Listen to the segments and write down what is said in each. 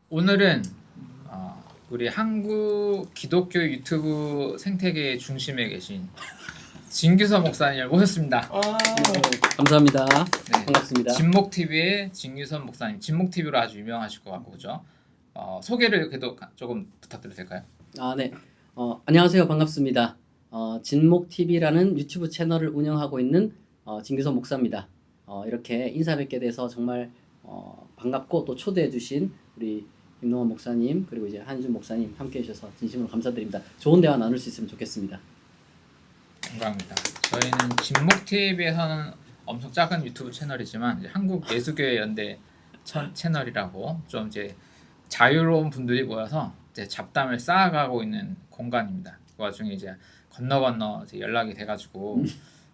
오늘은 우리 한국 기독교 유튜브 생태계의 중심에 계신 진규선 목사님을 모셨습니다. 네, 감사합니다. 네, 반갑습니다. 진목TV의 진규선 목사님, 진목TV로 아주 유명하실 것 같고 그죠? 소개를 그래도 조금 부탁드려도 될까요? 네. 안녕하세요. 반갑습니다. 진목TV라는 유튜브 채널을 운영하고 있는 진규선 목사입니다. 이렇게 인사 뵙게 돼서 정말 반갑고 또 초대해 주신 우리 김동원 목사님 그리고 이제 한준 목사님 함께 해주셔서 진심으로 감사드립니다. 좋은 대화 나눌 수 있으면 좋겠습니다. 감사합니다. 저희는 진목TV에서는 엄청 작은 유튜브 채널이지만 이제 한국 예수교회 연대 채널이라고 좀 이제 자유로운 분들이 모여서 이제 잡담을 쌓아가고 있는 공간입니다. 그 와중에 이제 건너 이제 연락이 돼가지고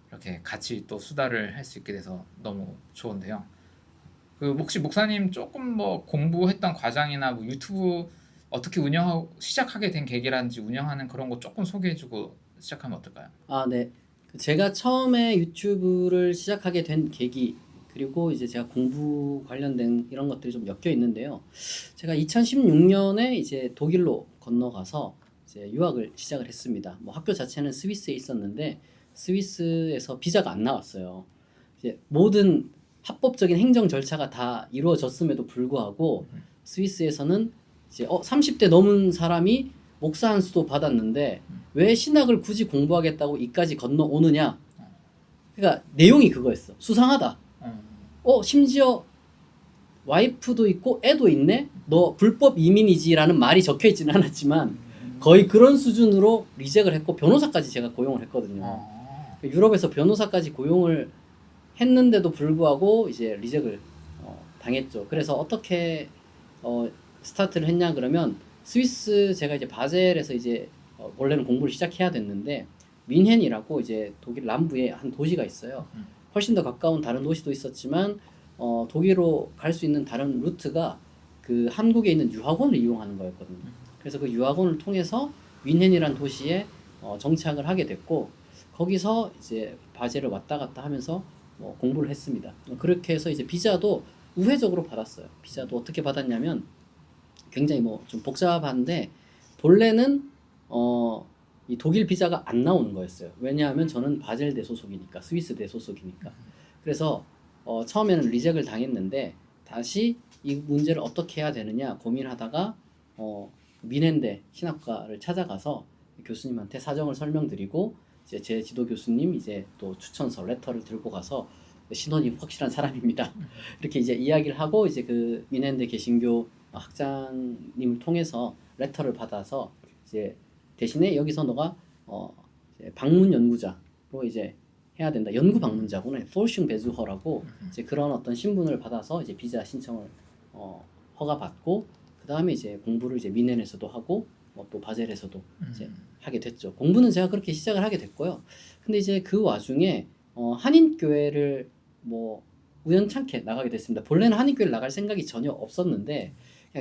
이렇게 같이 또 수다를 할 수 있게 돼서 너무 좋은데요. 그 혹시 목사님 조금 뭐 공부했던 과정이나 뭐 유튜브 어떻게 운영하고 시작하게 된 계기라든지 운영하는 그런 거 조금 소개해주고 시작하면 어떨까요? 네. 제가 처음에 유튜브를 시작하게 된 계기 그리고 이제 제가 공부 관련된 이런 것들이 좀 엮여 있는데요. 제가 2016년에 이제 독일로 건너가서 이제 유학을 시작을 했습니다. 뭐 학교 자체는 스위스에 있었는데 스위스에서 비자가 안 나왔어요. 이제 모든 합법적인 행정 절차가 다 이루어졌음에도 불구하고 스위스에서는 이제 30대 넘은 사람이 목사 한 수도 받았는데 왜 신학을 굳이 공부하겠다고 이까지 건너오느냐. 그러니까 내용이 그거였어. 수상하다. 심지어 와이프도 있고 애도 있네? 너 불법 이민이지라는 말이 적혀 있지는 않았지만 거의 그런 수준으로 리젝을 했고 변호사까지 제가 고용을 했거든요. 유럽에서 변호사까지 고용을 했는데도 불구하고 이제 리젝을 당했죠. 그래서 어떻게 스타트를 했냐 그러면 스위스 제가 이제 바젤에서 이제 원래는 공부를 시작해야 됐는데 민헨이라고 이제 독일 남부에 한 도시가 있어요. 훨씬 더 가까운 다른 도시도 있었지만 독일로 갈 수 있는 다른 루트가 그 한국에 있는 유학원을 이용하는 거였거든요. 그래서 그 유학원을 통해서 민헨이라는 도시에 정착을 하게 됐고 거기서 이제 바젤을 왔다 갔다 하면서 공부를 했습니다. 그렇게 해서 이제 비자도 우회적으로 받았어요. 비자도 어떻게 받았냐면 굉장히 뭐 좀 복잡한데 본래는 이 독일 비자가 안 나오는 거였어요. 왜냐하면 저는 바젤대 소속이니까 스위스대 소속이니까. 그래서 처음에는 리젝을 당했는데 다시 이 문제를 어떻게 해야 되느냐 고민하다가 민헨대 신학과를 찾아가서 교수님한테 사정을 설명드리고 이제 제 지도 교수님 이제 또 추천서 레터를 들고 가서 신원이 확실한 사람입니다. 이렇게 이제 이야기를 하고 이제 그 민헨대 개신교 학장님을 통해서 레터를 받아서 이제 대신에 여기서 너가 이제 방문 연구자로 이제 해야 된다. 연구 방문자구나. 포르슝 베즈허라고 이제 그런 어떤 신분을 받아서 이제 비자 신청을 허가 받고 그 다음에 이제 공부를 이제 민헨에서도 하고 또 바젤에서도 이제 하게 됐죠. 공부는 제가 그렇게 시작을 하게 됐고요. 근데 이제 그 와중에 한인 교회를 뭐 우연찮게 나가게 됐습니다. 본래는 한인 교회를 나갈 생각이 전혀 없었는데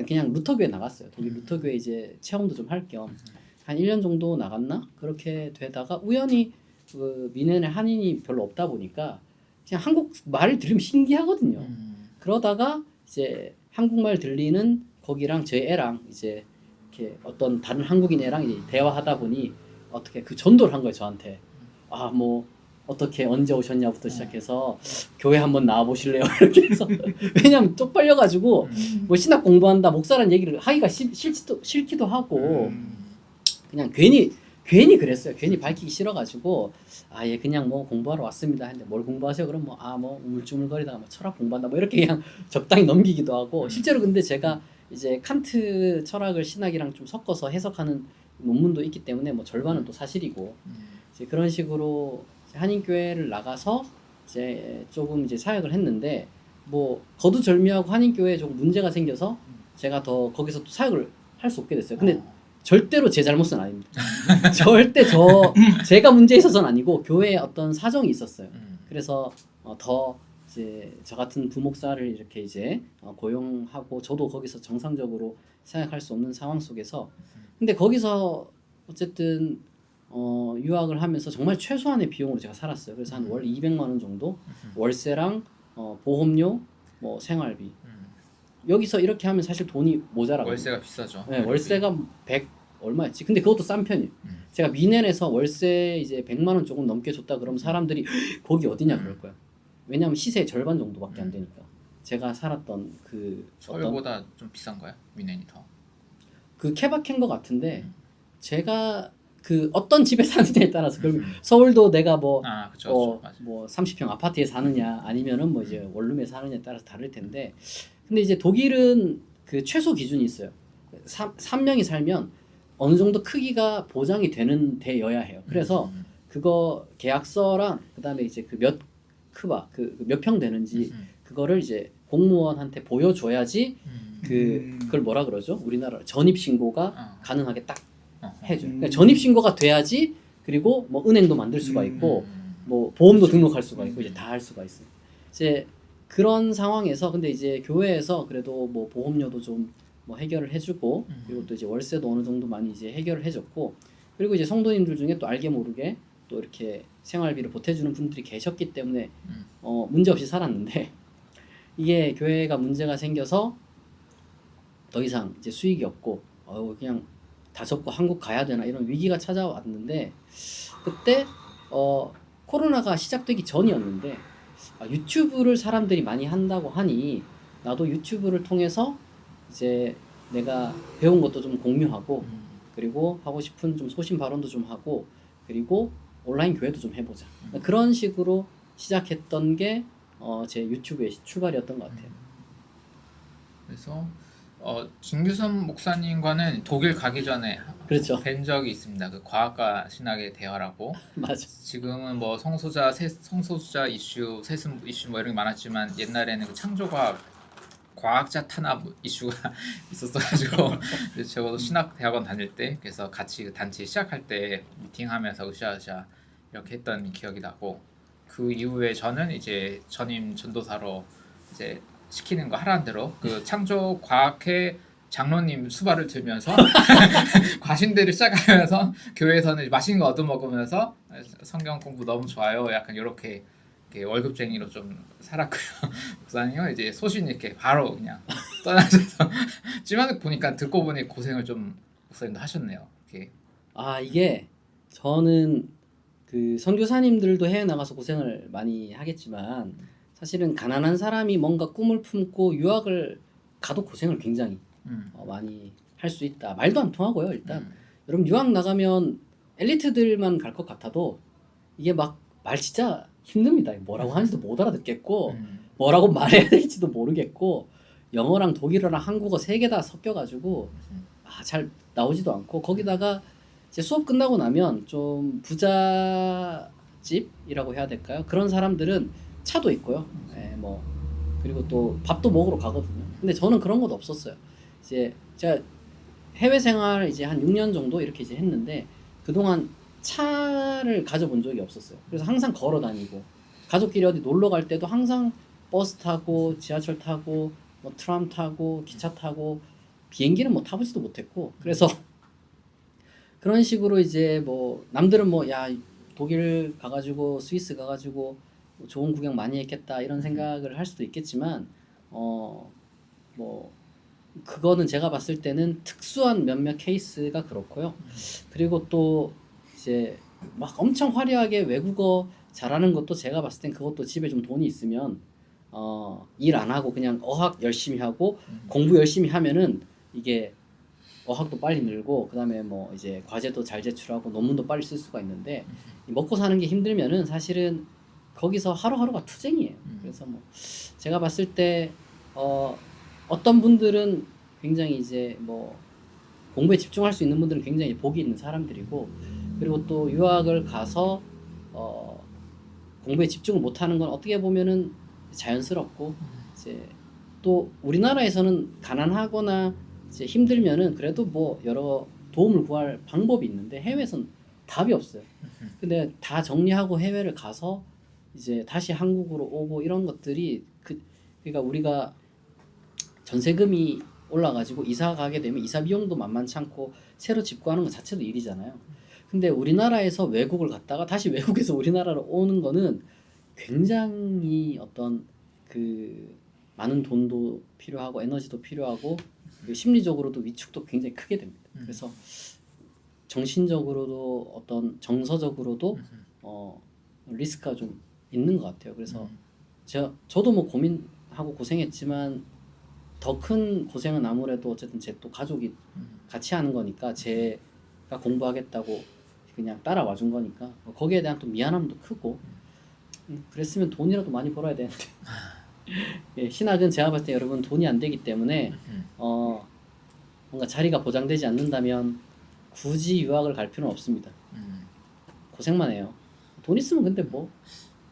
그냥 루터교회 나갔어요. 독일 루터교회 이제 체험도 좀 할 겸 한 1년 정도 나갔나? 그렇게 되다가 우연히 그 민헨에 한인이 별로 없다 보니까 그냥 한국 말을 들으면 신기하거든요. 그러다가 이제 한국말 들리는 거기랑 저희 애랑 이제 이렇게 어떤 다른 한국인 애랑 이제 대화하다 보니 어떻게 그 전도를 한 거예요, 저한테. 뭐 어떻게 언제 오셨냐부터 시작해서 교회 한번 나와 보실래요? 이렇게 해서 왜냐면 쪽팔려 가지고 뭐 신학 공부한다 목사라는 얘기를 하기가 싫기도 하고 그냥 괜히 그랬어요. 괜히 밝히기 싫어가지고 얘 그냥 뭐 공부하러 왔습니다 했는데 뭘 공부하세요? 그럼 뭐 우물쭈물거리다가 뭐 철학 공부한다 뭐 이렇게 그냥 적당히 넘기기도 하고 실제로 근데 제가 이제 칸트 철학을 신학이랑 좀 섞어서 해석하는 논문도 있기 때문에 뭐 절반은 또 사실이고 이제 그런 식으로 한인교회를 나가서 이제 조금 이제 사역을 했는데 뭐 거두절미하고 한인교회에 조금 문제가 생겨서 제가 더 거기서 또 사역을 할 수 없게 됐어요. 근데 절대로 제 잘못은 아닙니다. 절대 제가 문제 있어서는 아니고 교회에 어떤 사정이 있었어요. 그래서 더 이제 저 같은 부목사를 이렇게 이제 고용하고 저도 거기서 정상적으로 사역할 수 없는 상황 속에서 근데 거기서 어쨌든 유학을 하면서 정말 최소한의 비용으로 제가 살았어요. 그래서 한 월 200만 원 정도 월세랑 보험료 뭐 생활비 여기서 이렇게 하면 사실 돈이 모자라거든요. 월세가 비싸죠. 네, 월세가 100 얼마였지? 근데 그것도 싼 편이에요. 제가 미넨에서 월세 이제 100만 원 조금 넘게 줬다 그러면 사람들이 거기 어디냐 그럴 거야. 왜냐하면 시세의 절반 정도밖에 안 되니까. 제가 살았던 그 어떤 서울보다 좀 비싼 거야? 미넨이 더. 그 케바케인 것 같은데 제가 그 어떤 집에 사느냐에 따라서 결국 서울도 내가 뭐 아, 그쵸, 맞아. 뭐 30평 아파트에 사느냐 아니면은 뭐 이제 원룸에 사느냐에 따라서 다를 텐데 근데 이제 독일은 그 최소 기준이 있어요. 3명이 살면 어느 정도 크기가 보장이 되어야 해요. 그래서 그거 계약서랑 그다음에 이제 그 몇 크바 그 몇 평 되는지 그거를 이제 공무원한테 보여줘야지 그걸 뭐라 그러죠? 우리나라 전입 신고가 가능하게 딱 해줘. 그러니까 전입 신고가 돼야지 그리고 뭐 은행도 만들 수가 있고 뭐 보험도 등록할 수가 있고 이제 다 할 수가 있어요. 이제 그런 상황에서 근데 이제 교회에서 그래도 뭐 보험료도 좀 뭐 해결을 해주고 그리고 또 이제 월세도 어느 정도 많이 이제 해결을 해줬고 그리고 이제 성도님들 중에 또 알게 모르게 또 이렇게 생활비를 보태주는 분들이 계셨기 때문에 문제 없이 살았는데 이게 교회가 문제가 생겨서 더 이상 이제 수익이 없고 그냥 다 접고 한국 가야 되나 이런 위기가 찾아왔는데 그때 코로나가 시작되기 전이었는데 유튜브를 사람들이 많이 한다고 하니 나도 유튜브를 통해서 이제 내가 배운 것도 좀 공유하고 그리고 하고 싶은 좀 소신 발언도 좀 하고 그리고 온라인 교회도 좀 해보자 그런 식으로 시작했던 게 제 유튜브의 출발이었던 것 같아요. 그래서 김규선 목사님과는 독일 가기 전에 그렇죠. 뵌 적이 있습니다. 그 과학과 신학의 대화라고. 맞아. 지금은 뭐 성소수자 이슈, 세습 이슈 뭐 이런 게 많았지만 옛날에는 그 창조과학 과학자 탄압 이슈가 있었어가지고 적어도 신학 대학원 다닐 때 그래서 같이 그 단체 시작할 때 미팅하면서 으쌰으쌰 이렇게 했던 기억이 나고 그 이후에 저는 이제 전임 전도사로 이제 시키는 거 하라는 대로 그 창조 과학회 장로님 수발을 들면서 과신대를 시작하면서 교회에서는 맛있는 거 얻어 먹으면서 성경 공부 너무 좋아요. 약간 이렇게 월급쟁이로 좀 살았고요. 목사님은 이제 소신 있게 바로 그냥 떠나셔서 찜하게 보니까 듣고 보니 고생을 좀 목사님도 하셨네요. 이렇게. 이게 저는 그 선교사님들도 해외 나가서 고생을 많이 하겠지만 사실은 가난한 사람이 뭔가 꿈을 품고 유학을 가도 고생을 굉장히 많이 할 수 있다. 말도 안 통하고요. 일단 여러분 유학 나가면 엘리트들만 갈 것 같아도 이게 막 말 진짜 힘듭니다. 뭐라고 하는지도 못 알아듣겠고 뭐라고 말해야 될지도 모르겠고 영어랑 독일어랑 한국어 세 개 다 섞여가지고 잘 나오지도 않고 거기다가 이제 수업 끝나고 나면 좀 부잣집이라고 해야 될까요? 그런 사람들은 차도 있고요. 뭐 그리고 또 밥도 먹으러 가거든요. 근데 저는 그런 것도 없었어요. 이제 제가 해외 생활 이제 한 6년 정도 이렇게 이제 했는데 그동안 차를 가져본 적이 없었어요. 그래서 항상 걸어 다니고 가족끼리 어디 놀러 갈 때도 항상 버스 타고 지하철 타고 뭐 트람 타고 기차 타고 비행기는 뭐 타보지도 못했고 그래서 그런 식으로 이제 뭐 남들은 뭐 야 독일 가가지고 스위스 가가지고 좋은 구경 많이 했겠다 이런 생각을 할 수도 있겠지만 뭐 그거는 제가 봤을 때는 특수한 몇몇 케이스가 그렇고요. 그리고 또 이제 막 엄청 화려하게 외국어 잘하는 것도 제가 봤을 땐 그것도 집에 좀 돈이 있으면 일 안 하고 그냥 어학 열심히 하고 공부 열심히 하면은 이게 어학도 빨리 늘고 그다음에 뭐 이제 과제도 잘 제출하고 논문도 빨리 쓸 수가 있는데 먹고 사는 게 힘들면은 사실은 거기서 하루하루가 투쟁이에요. 그래서 뭐 제가 봤을 때 어떤 분들은 굉장히 이제 뭐 공부에 집중할 수 있는 분들은 굉장히 복이 있는 사람들이고 그리고 또 유학을 가서 공부에 집중을 못하는 건 어떻게 보면은 자연스럽고 이제 또 우리나라에서는 가난하거나 이제 힘들면은 그래도 뭐 여러 도움을 구할 방법이 있는데 해외에선 답이 없어요. 근데 다 정리하고 해외를 가서 이제 다시 한국으로 오고 이런 것들이 그러니까 우리가 전세금이 올라가지고 이사 가게 되면 이사 비용도 만만치 않고 새로 집 구하는 것 자체도 일이잖아요. 근데 우리나라에서 외국을 갔다가 다시 외국에서 우리나라로 오는 거는 굉장히 어떤 그 많은 돈도 필요하고 에너지도 필요하고 그리고 심리적으로도 위축도 굉장히 크게 됩니다. 그래서 정신적으로도 어떤 정서적으로도 리스크가 좀 있는 것 같아요. 그래서 저도 뭐 고민하고 고생했지만 더 큰 고생은 아무래도 어쨌든 제 또 가족이 같이 하는 거니까 제가 공부하겠다고 그냥 따라와 준 거니까 거기에 대한 또 미안함도 크고 그랬으면 돈이라도 많이 벌어야 되는데 예, 신학은 제가 봤을 때 여러분 돈이 안 되기 때문에 뭔가 자리가 보장되지 않는다면 굳이 유학을 갈 필요는 없습니다. 고생만 해요. 돈 있으면 근데 뭐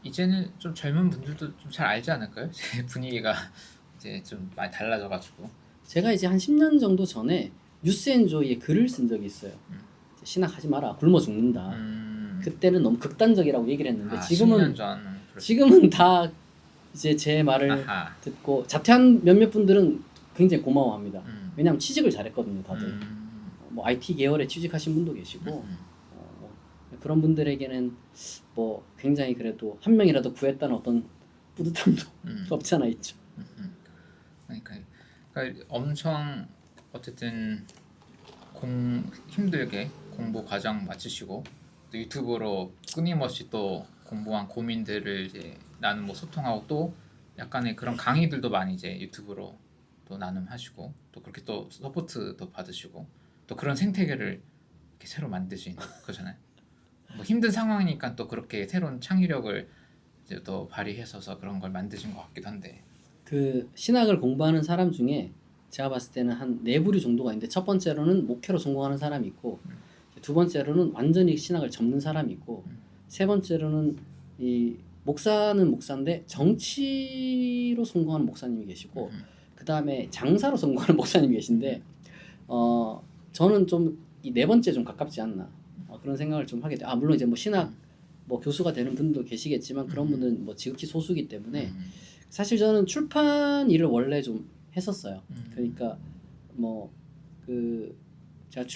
이제는 좀 젊은 분들도 좀 잘 알지 않을까요? 분위기가 이제 좀 많이 달라져가지고. 제가 이제 한 10년 정도 전에 뉴스앤조이에 글을 쓴 적이 있어요. 신학하지 마라 굶어 죽는다. 그때는 너무 극단적이라고 얘기를 했는데 10년 전. 지금은 다 이제 제 말을 아하. 듣고 자퇴한 몇몇 분들은 굉장히 고마워합니다. 왜냐하면 취직을 잘했거든요, 다들. 뭐 IT 계열에 취직하신 분도 계시고 뭐 그런 분들에게는 뭐 굉장히 그래도 한 명이라도 구했다는 어떤 뿌듯함도 없지 않아 있죠. 그러니까 엄청 어쨌든 힘들게 공부 과정 마치시고 또 유튜브로 끊임없이 또 공부한 고민들을 이제 뭐 소통하고 또 약간의 그런 강의들도 많이 이제 유튜브로 또 나눔하시고 또 그렇게 또 서포트도 받으시고 또 그런 생태계를 이렇게 새로 만드신 거잖아요. 뭐 힘든 상황이니까 또 그렇게 새로운 창의력을 이제 또 발휘해서 그런 걸 만드신 것 같기도 한데. 그 신학을 공부하는 사람 중에 제가 봤을 때는 한 네 부류 정도가 있는데 첫 번째로는 목회로 성공하는 사람이 있고 두 번째로는 완전히 신학을 접는 사람이 있고 세 번째로는 이 목사는 목사인데 정치로 성공하는 목사님이 계시고 그 다음에 장사로 성공하는 목사님이 계신데 저는 좀 이 네 번째 좀 가깝지 않나 그런 생각을 좀 하게 돼요. 물론 이제 뭐 신학 뭐 교수가 되는 분도 계시겠지만 그런 분은 뭐 지극히 소수기 때문에 사실 저는 출판 일을 원래 좀 했었어요. 그러니까 뭐 그 제가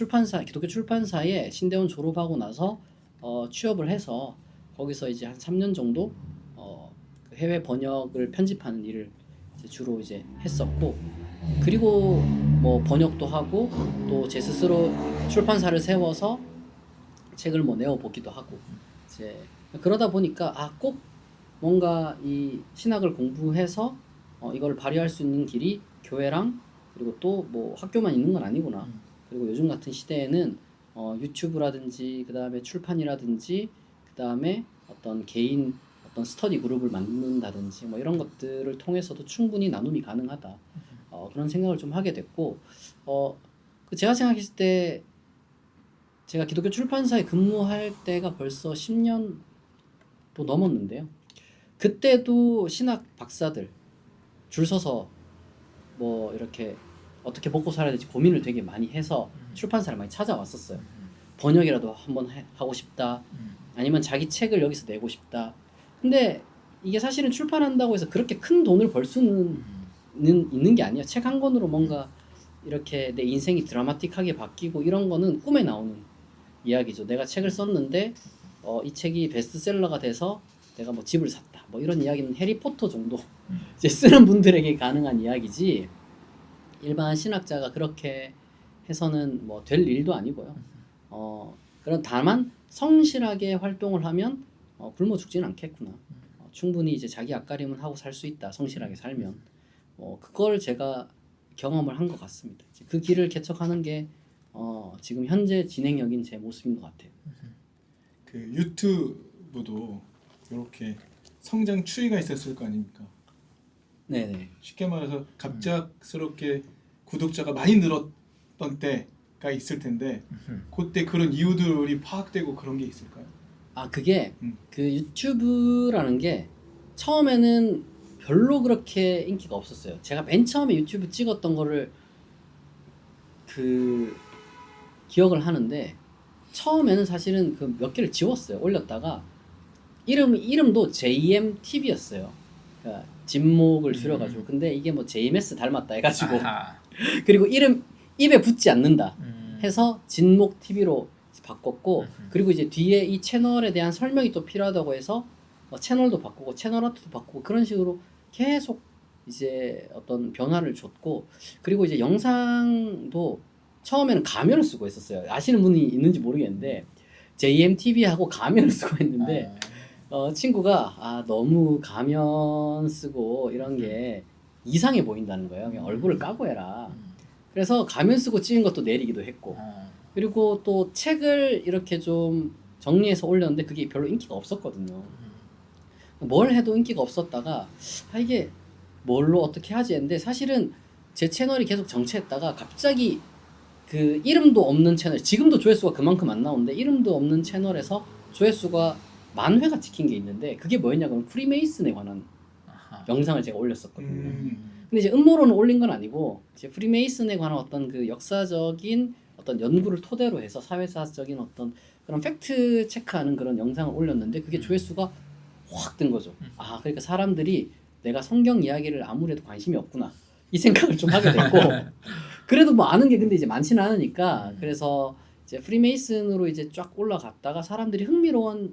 기독교 출판사에 신대원 졸업하고 나서 취업을 해서 거기서 이제 한 3년 정도 그 해외 번역을 편집하는 일을 이제 주로 이제 했었고 그리고 뭐 번역도 하고 또 제 스스로 출판사를 세워서 책을 뭐 내어보기도 하고 이제 그러다 보니까 꼭 뭔가 이 신학을 공부해서 이걸 발휘할 수 있는 길이 교회랑 그리고 또 뭐 학교만 있는 건 아니구나. 그리고 요즘 같은 시대에는 유튜브라든지 그 다음에 출판이라든지 그 다음에 어떤 개인 어떤 스터디 그룹을 만든다든지 뭐 이런 것들을 통해서도 충분히 나눔이 가능하다. 그런 생각을 좀 하게 됐고 그 제가 생각했을 때 제가 기독교 출판사에 근무할 때가 벌써 10년도 넘었는데요. 그때도 신학 박사들 줄 서서 뭐 이렇게 어떻게 먹고 살아야 될지 고민을 되게 많이 해서 출판사를 많이 찾아왔었어요. 번역이라도 한번 하고 싶다. 아니면 자기 책을 여기서 내고 싶다. 근데 이게 사실은 출판한다고 해서 그렇게 큰 돈을 벌 수는 있는 게 아니에요. 책 한 권으로 뭔가 이렇게 내 인생이 드라마틱하게 바뀌고 이런 거는 꿈에 나오는 이야기죠. 내가 책을 썼는데 이 책이 베스트셀러가 돼서 내가 뭐 집을 샀다. 뭐 이런 이야기는 해리포터 정도 이제 쓰는 분들에게 가능한 이야기지. 일반 신학자가 그렇게 해서는 뭐 될 일도 아니고요. 그런 다만 성실하게 활동을 하면 굶어 죽지는 않겠구나. 충분히 이제 자기 앞가림은 하고 살 수 있다. 성실하게 살면. 그걸 제가 경험을 한 것 같습니다. 그 길을 개척하는 게 지금 현재 진행형인 제 모습인 것 같아요. 그 유튜브도 이렇게 성장 추이가 있었을 거 아닙니까? 네네. 쉽게 말해서 갑작스럽게 구독자가 많이 늘었던 때가 있을 텐데 그때 그런 이유들이 파악되고 그런 게 있을까요? 그게 그 유튜브라는 게 처음에는 별로 그렇게 인기가 없었어요. 제가 맨 처음에 유튜브 찍었던 거를 그 기억을 하는데 처음에는 사실은 그 몇 개를 지웠어요. 올렸다가 이름도 JMTV였어요. 그러니까 진목을 줄여가지고. 근데 이게 뭐 JMS 닮았다 해가지고 그리고 이름 입에 붙지 않는다 해서 진목 TV로 바꿨고 그리고 이제 뒤에 이 채널에 대한 설명이 또 필요하다고 해서 채널도 바꾸고 채널 아트도 바꾸고 그런 식으로 계속 이제 어떤 변화를 줬고 그리고 이제 영상도 처음에는 가면을 쓰고 있었어요. 아시는 분이 있는지 모르겠는데 JMTV하고 가면을 쓰고 있는데 친구가 너무 가면 쓰고 이런 게 이상해 보인다는 거예요. 그냥 얼굴을 까고 해라. 그래서 가면 쓰고 찍은 것도 내리기도 했고 그리고 또 책을 이렇게 좀 정리해서 올렸는데 그게 별로 인기가 없었거든요. 뭘 해도 인기가 없었다가 이게 뭘로 어떻게 하지 했는데 사실은 제 채널이 계속 정체했다가 갑자기 그 이름도 없는 채널, 지금도 조회수가 그만큼 안 나오는데 이름도 없는 채널에서 조회수가 10,000회가 찍힌 게 있는데 그게 뭐였냐면 프리메이슨에 관한 영상을 제가 올렸었거든요. 근데 이제 음모론을 올린 건 아니고 이제 프리메이슨에 관한 어떤 그 역사적인 어떤 연구를 토대로 해서 사회사적인 어떤 그런 팩트 체크하는 그런 영상을 올렸는데 그게 조회수가 확 뜬 거죠. 그러니까 사람들이 내가 성경 이야기를 아무래도 관심이 없구나 이 생각을 좀 하게 됐고 그래도 뭐 아는 게 근데 이제 많지는 않으니까 그래서 이제 프리메이슨으로 이제 쫙 올라갔다가 사람들이 흥미롭게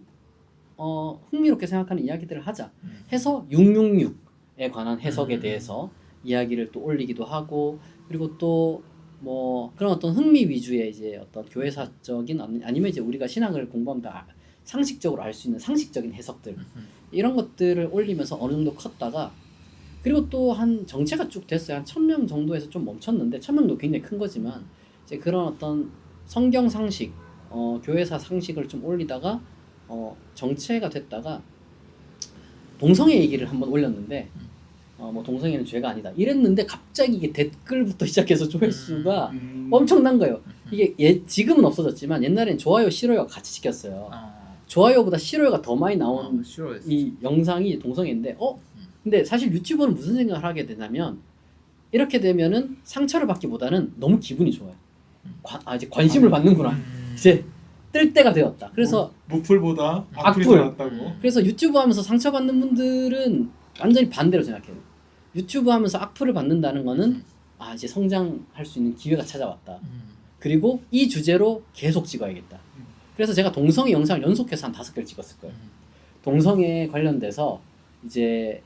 생각하는 이야기들을 하자 해서 666에 관한 해석에 대해서 이야기를 또 올리기도 하고 그리고 또 뭐 그런 어떤 흥미 위주의 이제 어떤 교회사적인 아니면 이제 우리가 신학을 공부하면 다 상식적으로 알 수 있는 상식적인 해석들 이런 것들을 올리면서 어느 정도 컸다가 그리고 또 한 정체가 쭉 됐어요. 한 1,000명 정도에서 좀 멈췄는데 1,000명도 굉장히 큰 거지만 이제 그런 어떤 성경 상식, 교회사 상식을 좀 올리다가 정체가 됐다가 동성애 얘기를 한번 올렸는데 뭐 동성애는 죄가 아니다 이랬는데 갑자기 이게 댓글부터 시작해서 조회수가 엄청난 거예요. 이게 지금은 없어졌지만 옛날엔 좋아요, 싫어요 같이 시켰어요. 좋아요보다 싫어요가 더 많이 나온 이 영상이 동성애인데 근데 사실 유튜버는 무슨 생각을 하게 되냐면 이렇게 되면은 상처를 받기보다는 너무 기분이 좋아요. 이제 관심을 받는구나. 이제 뜰 때가 되었다. 그래서 무풀보다 악플이 더 낫다고. 그래서 유튜브 하면서 상처받는 분들은 완전히 반대로 생각해요. 유튜브 하면서 악플을 받는다는 거는 이제 성장할 수 있는 기회가 찾아왔다. 그리고 이 주제로 계속 찍어야겠다. 그래서 제가 동성애 영상을 연속해서 한 5개를 찍었을 거예요. 동성애에 관련돼서 이제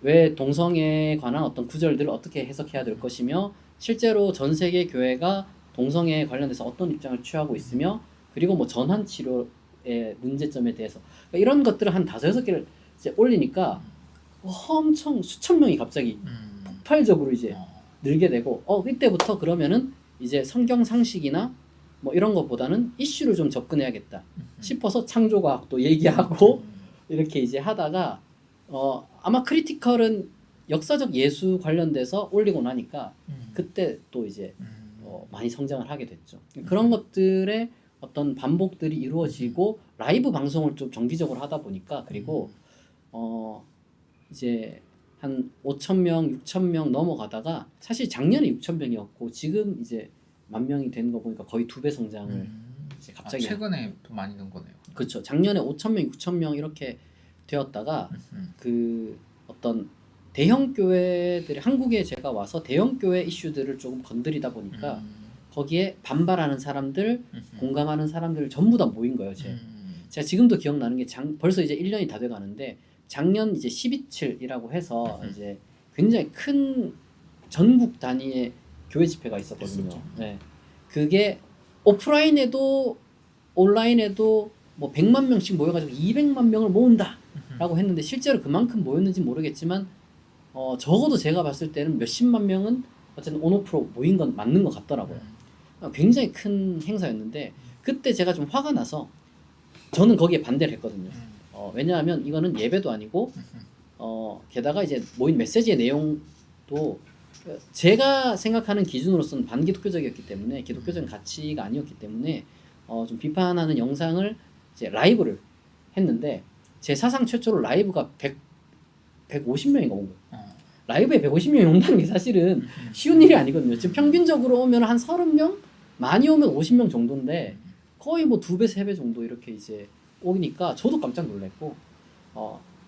왜 동성애에 관한 어떤 구절들을 어떻게 해석해야 될 것이며 실제로 전 세계 교회가 동성애에 관련돼서 어떤 입장을 취하고 있으며 그리고 뭐 전환 치료의 문제점에 대해서 그러니까 이런 것들을 한 5-6개를 이제 올리니까 엄청 수천 명이 갑자기 폭발적으로 이제 늘게 되고 이때부터 그러면은 이제 성경 상식이나 뭐 이런 것보다는 이슈를 좀 접근해야겠다 싶어서 창조과학도 얘기하고 이렇게 이제 하다가 아마 크리티컬은 역사적 예수 관련돼서 올리고 나니까 그때 또 이제 많이 성장을 하게 됐죠. 그런 것들의 어떤 반복들이 이루어지고 라이브 방송을 좀 정기적으로 하다 보니까 그리고 이제 한 5,000명, 6,000명 넘어가다가 사실 작년에 6,000명이었고 지금 이제 10,000명이 된 거 보니까 거의 2배 성장을 이제 갑자기 최근에 더 많이 는 거네요. 그렇죠. 작년에 5,000명, 6,000명 이렇게 되었다가 그 어떤 대형 교회들이 한국에 제가 와서 대형 교회 이슈들을 조금 건드리다 보니까 거기에 반발하는 사람들, 공감하는 사람들 전부 다 모인 거예요. 제가 지금도 기억나는 게 벌써 이제 1년이 다 돼가는데 작년 이제 12.7이라고 해서 이제 굉장히 큰 전국 단위의 교회 집회가 있었거든요. 네. 그게 오프라인에도 온라인에도 뭐 100만 명씩 모여가지고 200만 명을 모은다라고 했는데 실제로 그만큼 모였는지 모르겠지만 적어도 제가 봤을 때는 몇십만 명은 어쨌든 온오프로 모인 건 맞는 것 같더라고요. 굉장히 큰 행사였는데 그때 제가 좀 화가 나서 저는 거기에 반대를 했거든요. 왜냐하면 이거는 예배도 아니고 게다가 이제 모인 메시지의 내용도 제가 생각하는 기준으로서는 반기독교적이었기 때문에 기독교적인 가치가 아니었기 때문에 좀 비판하는 영상을 이제 라이브를 했는데 제 사상 최초로 라이브가 150명인가 온 거예요. 라이브에 150명이 온다는 게 사실은 쉬운 일이 아니거든요. 지금 평균적으로 오면 한 30명? 많이 오면 50명 정도인데 거의 뭐 2배, 3배 정도 이렇게 이제 오니까 저도 깜짝 놀랐고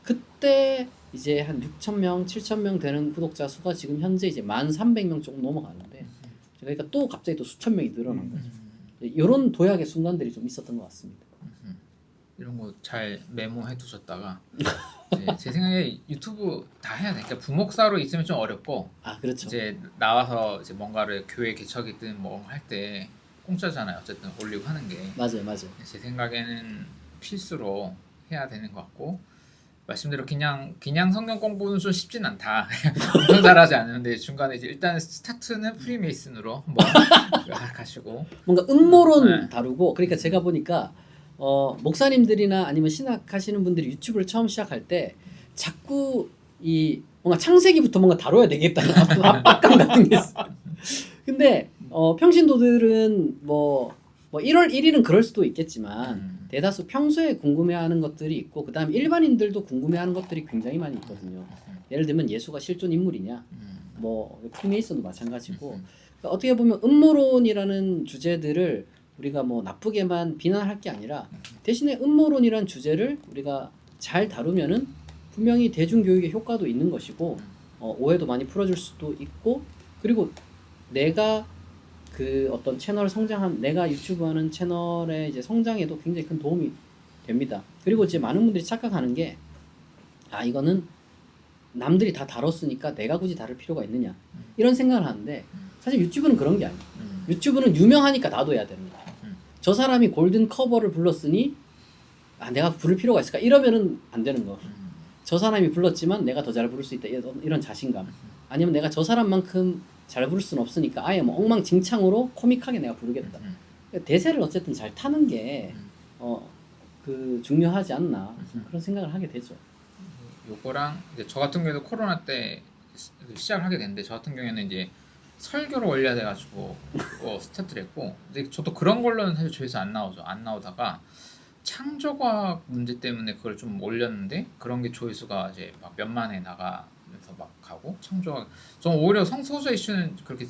그때 이제 한 6,000명, 7,000명 되는 구독자 수가 지금 현재 이제 1,300명 조금 넘어가는데 그러니까 또 갑자기 또 수천 명이 늘어난 거죠. 이런 도약의 순간들이 좀 있었던 것 같습니다. 이런 거 잘 메모해 두셨다가 제 생각에 유튜브 다 해야 돼. 그러니까 부목사로 있으면 좀 어렵고 아 그렇죠. 이제 나와서 이제 뭔가를 교회 개척이든 뭐 할 때 공짜잖아요. 어쨌든 올리고 하는 게 맞아요. 제 생각에는 필수로 해야 되는 것 같고 말씀대로 그냥 성경 공부는 좀 쉽진 않다. 엄청 잘하지 않는데 중간에 이제 일단 스타트는 프리메이슨으로 한번 가시고 뭔가 음모론 네. 다루고 그러니까 제가 보니까 목사님들이나 아니면 신학하시는 분들이 유튜브를 처음 시작할 때 자꾸 이 뭔가 창세기부터 뭔가 다뤄야 되겠다는 압박감 같은 게 있어요. 근데 평신도들은 뭐 1월 1일은 그럴 수도 있겠지만 대다수 평소에 궁금해하는 것들이 있고 그다음에 일반인들도 궁금해하는 것들이 굉장히 많이 있거든요. 예를 들면 예수가 실존 인물이냐, 뭐 프리메이슨도 마찬가지고 그러니까 어떻게 보면 음모론이라는 주제들을 우리가 뭐 나쁘게만 비난할 게 아니라 대신에 음모론이라는 주제를 우리가 잘 다루면은 분명히 대중교육에 효과도 있는 것이고 오해도 많이 풀어줄 수도 있고 그리고 내가 그 어떤 채널 성장한 내가 유튜브 하는 채널의 이제 성장에도 굉장히 큰 도움이 됩니다. 그리고 이제 많은 분들이 착각하는 게 이거는 남들이 다 다뤘으니까 내가 굳이 다룰 필요가 있느냐 이런 생각을 하는데 사실 유튜브는 그런 게 아니에요. 유튜브는 유명하니까 나도 해야 되는 거야. 저 사람이 골든 커버를 불렀으니 내가 부를 필요가 있을까 이러면은 안 되는 거. 저 사람이 불렀지만 내가 더 잘 부를 수 있다 이런 자신감 아니면 내가 저 사람만큼 잘 부를 수는 없으니까 아예 뭐 엉망진창으로 코믹하게 내가 부르겠다. 대세를 어쨌든 잘 타는 게 그 중요하지 않나 그런 생각을 하게 되죠. 요거랑 이제 저 같은 경우에도 코로나 때 시작을 하게 됐는데 저 같은 경우에는 이제 설교를 올려야 돼가지고 스타트를 했고 근데 저도 그런 걸로는 사실 조회수 안 나오죠. 안 나오다가 창조과학 문제 때문에 그걸 좀 올렸는데 그런 게 조회수가 이제 막 몇만에 나가면서 막 가고 창조과학 전 오히려 성소수자 이슈는 그렇게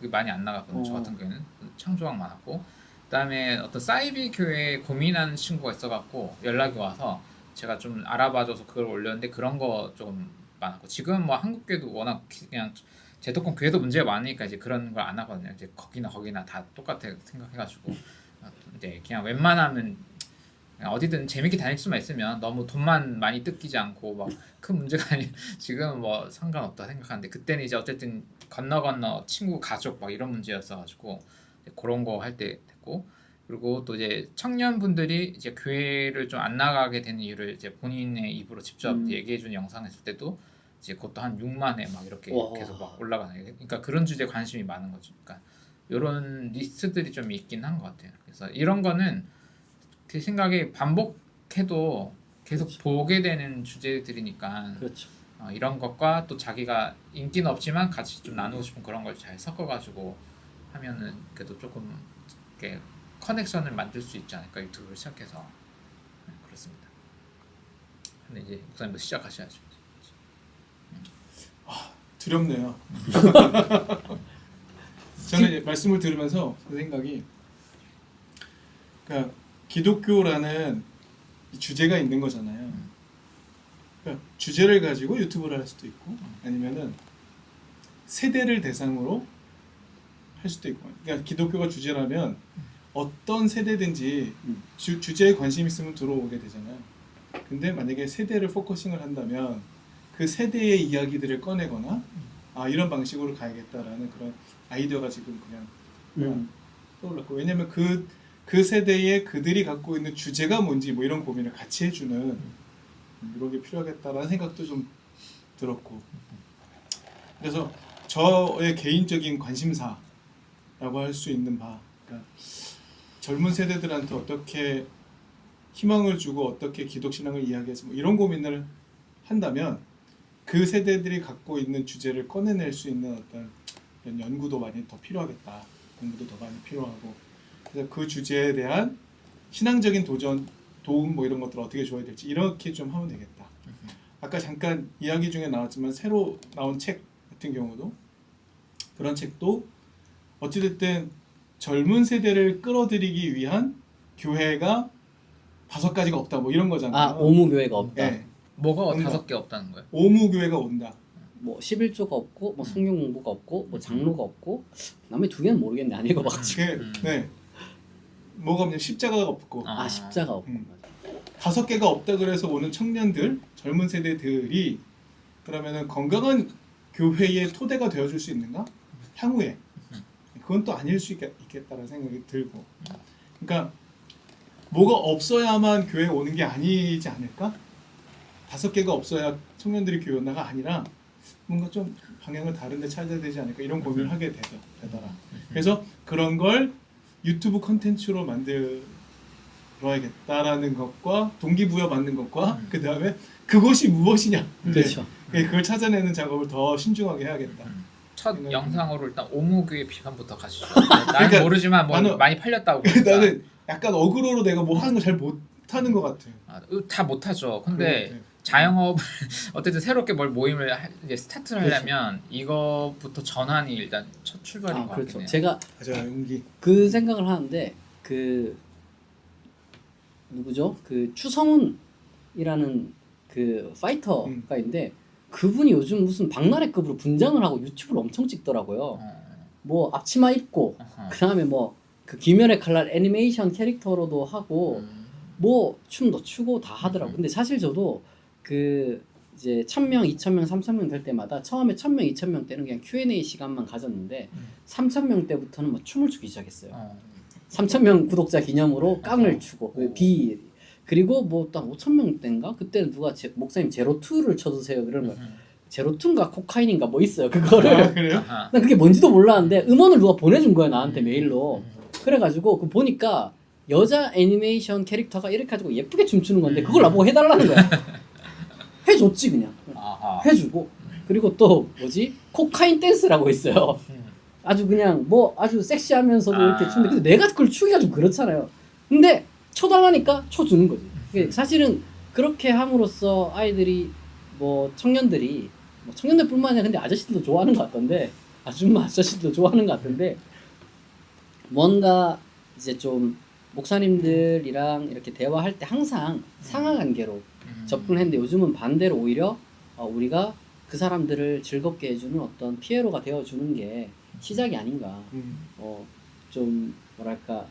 많이 안 나갔거든요. 저 같은 경우에는 창조과학 많았고 그다음에 어떤 사이비 교회 고민하는 친구가 있어갖고 연락이 와서 제가 좀 알아봐줘서 그걸 올렸는데 그런 거 좀 많았고 지금 뭐 한국교회도 워낙 그냥 제도권 교회도 문제가 많으니까 이제 그런 걸 안 하거든요. 이제 거기나 다 똑같아 생각해가지고 이제 그냥 웬만하면 그냥 어디든 재밌게 다닐 수만 있으면 너무 돈만 많이 뜯기지 않고 막 큰 문제가 아니 지금은 뭐 상관없다 생각하는데 그때는 이제 어쨌든 건너 친구 가족 막 이런 문제였어가지고 그런 거 할 때 됐고 그리고 또 이제 청년분들이 이제 교회를 좀 안 나가게 되는 이유를 이제 본인의 입으로 직접 얘기해주는 영상 했을 때도 이제 그것도 한 6만에 막 이렇게 계속 막 올라가는 게 그러니까 그런 주제에 관심이 많은 거죠. 그러니까 이런 리스트들이 좀 있긴 한 것 같아요. 그래서 이런 거는 제 생각에 반복해도 계속 그렇죠. 보게 되는 주제들이니까 그렇죠. 이런 것과 또 자기가 인기는 없지만 같이 좀 나누고 싶은 그런 걸 잘 섞어가지고 하면은 그래도 조금 이렇게 커넥션을 만들 수 있지 않을까 유튜브를 시작해서 그렇습니다. 근데 이제 목사님도 시작하셔야죠. 두렵네요. 저는 이제 말씀을 들으면서 그 생각이 그러니까 기독교라는 이 주제가 있는 거잖아요. 그러니까 주제를 가지고 유튜브를 할 수도 있고 아니면은 세대를 대상으로 할 수도 있고 그러니까 기독교가 주제라면 어떤 세대든지 주제에 관심 있으면 들어오게 되잖아요. 근데 만약에 세대를 포커싱을 한다면 그 세대의 이야기들을 꺼내거나 이런 방식으로 가야겠다라는 그런 아이디어가 지금 그냥 떠올랐고 왜냐면 그 세대에 그들이 갖고 있는 주제가 뭔지 뭐 이런 고민을 같이 해주는 이런 게 필요하겠다라는 생각도 좀 들었고 그래서 저의 개인적인 관심사라고 할 수 있는 바 그러니까 젊은 세대들한테 어떻게 희망을 주고 어떻게 기독신앙을 이야기해서 뭐 이런 고민을 한다면 그 세대들이 갖고 있는 주제를 꺼내낼 수 있는 어떤 이런 연구도 많이 더 필요하겠다. 공부도 더 많이 필요하고 그래서 그 주제에 대한 신앙적인 도움 뭐 이런 것들을 어떻게 줘야 될지 이렇게 좀 하면 되겠다. 아까 잠깐 이야기 중에 나왔지만 새로 나온 책 같은 경우도 그런 책도 어찌됐든 젊은 세대를 끌어들이기 위한 교회가 5가지가 없다 뭐 이런 거잖아요. 오무교회가 없다. 네. 뭐가 온다. 5개 없다는 거예요? 오무교회가 온다. 뭐 11조가 없고 뭐 성경 공부가 없고 뭐 장로가 없고 나머지 2개는 모르겠네 안 읽어봐가지고. 네. 뭐가 없냐 십자가가 없고 십자가 없고. 5개가 없다 그래서 오는 청년들 젊은 세대들이 그러면은 건강한 교회의 토대가 되어줄 수 있는가? 향후에 그건 또 아닐 수 있겠다라는 생각이 들고, 그러니까 뭐가 없어야만 교회 오는 게 아니지 않을까? 5개가 없어야 청년들이 교회 온다가 아니라 뭔가 좀 방향을 다른데 찾아야 되지 않을까 이런 고민을 하게 되더라. 그래서 그런 걸 유튜브 컨텐츠로 만들어야겠다라는 것과 동기부여 받는 것과 그 다음에 그것이 무엇이냐, 그렇죠. 그걸 찾아내는 작업을 더 신중하게 해야겠다. 첫 생각이 영상으로 일단 오목의 비판부터 가시죠. 나는 그러니까 모르지만 뭐 나는- 많이 팔렸다고. 그러니까. 나는 약간 어그로로 내가 뭐 하는 거 잘 못하는 것 같아. 다 못하죠. 근데 그래. 자영업 어쨌든 새롭게 뭘 모임을 이제 스타트를 그렇죠. 하려면 이거부터 전환이 일단 첫 출발인 것 그렇죠. 같긴 해요. 제가 맞아, 용기. 그 생각을 하는데 그 누구죠? 그 추성훈이라는 그 파이터가 있는데 그분이 요즘 무슨 박나래급으로 분장을 하고 유튜브를 엄청 찍더라고요. 뭐 앞치마 입고 그 다음에 뭐 그 귀멸의 칼날 애니메이션 캐릭터로도 하고 뭐 춤도 추고 다 하더라고. 근데 사실 저도 그 이제 1000명, 2000명, 3000명 될 때마다 처음에 1000명, 2000명 때는 그냥 Q&A 시간만 가졌는데 3000명 때부터는 뭐 춤을 추기 시작했어요. 3000명 구독자 기념으로 깡을 추고 비 그리고 뭐 딱 5000명 때인가 그때는 누가 목사님 제로2를 쳐주세요 이러는 거예요. 제로2인가 코카인인가 뭐 있어요 그거를. 아, 그래요? 난 그게 뭔지도 몰랐는데 음원을 누가 보내준 거야 나한테 메일로. 그래가지고 그 보니까 여자 애니메이션 캐릭터가 이렇게 가지고 예쁘게 춤추는 건데 그걸 나보고 해달라는 거야. 해줬지 그냥. 해주고 그리고 또 뭐지 코카인 댄스라고 있어요. 아주 그냥 뭐 아주 섹시하면서도 이렇게 추는데 근데 내가 그걸 추기가 좀 그렇잖아요. 근데 쳐달라니까 쳐주는 거지. 사실은 그렇게 함으로써 아이들이 뭐 청년들이 뭐 청년들뿐만 아니라 근데 아저씨들도 좋아하는 것 같던데 아줌마 아저씨들도 좋아하는 것 같은데 뭔가 이제 좀 목사님들이랑 이렇게 대화할 때 항상 상하관계로 접근했는데 요즘은 반대로 오히려 우리가 그 사람들을 즐겁게 해주는 어떤 피에로가 되어주는 게 시작이 아닌가. 좀 뭐랄까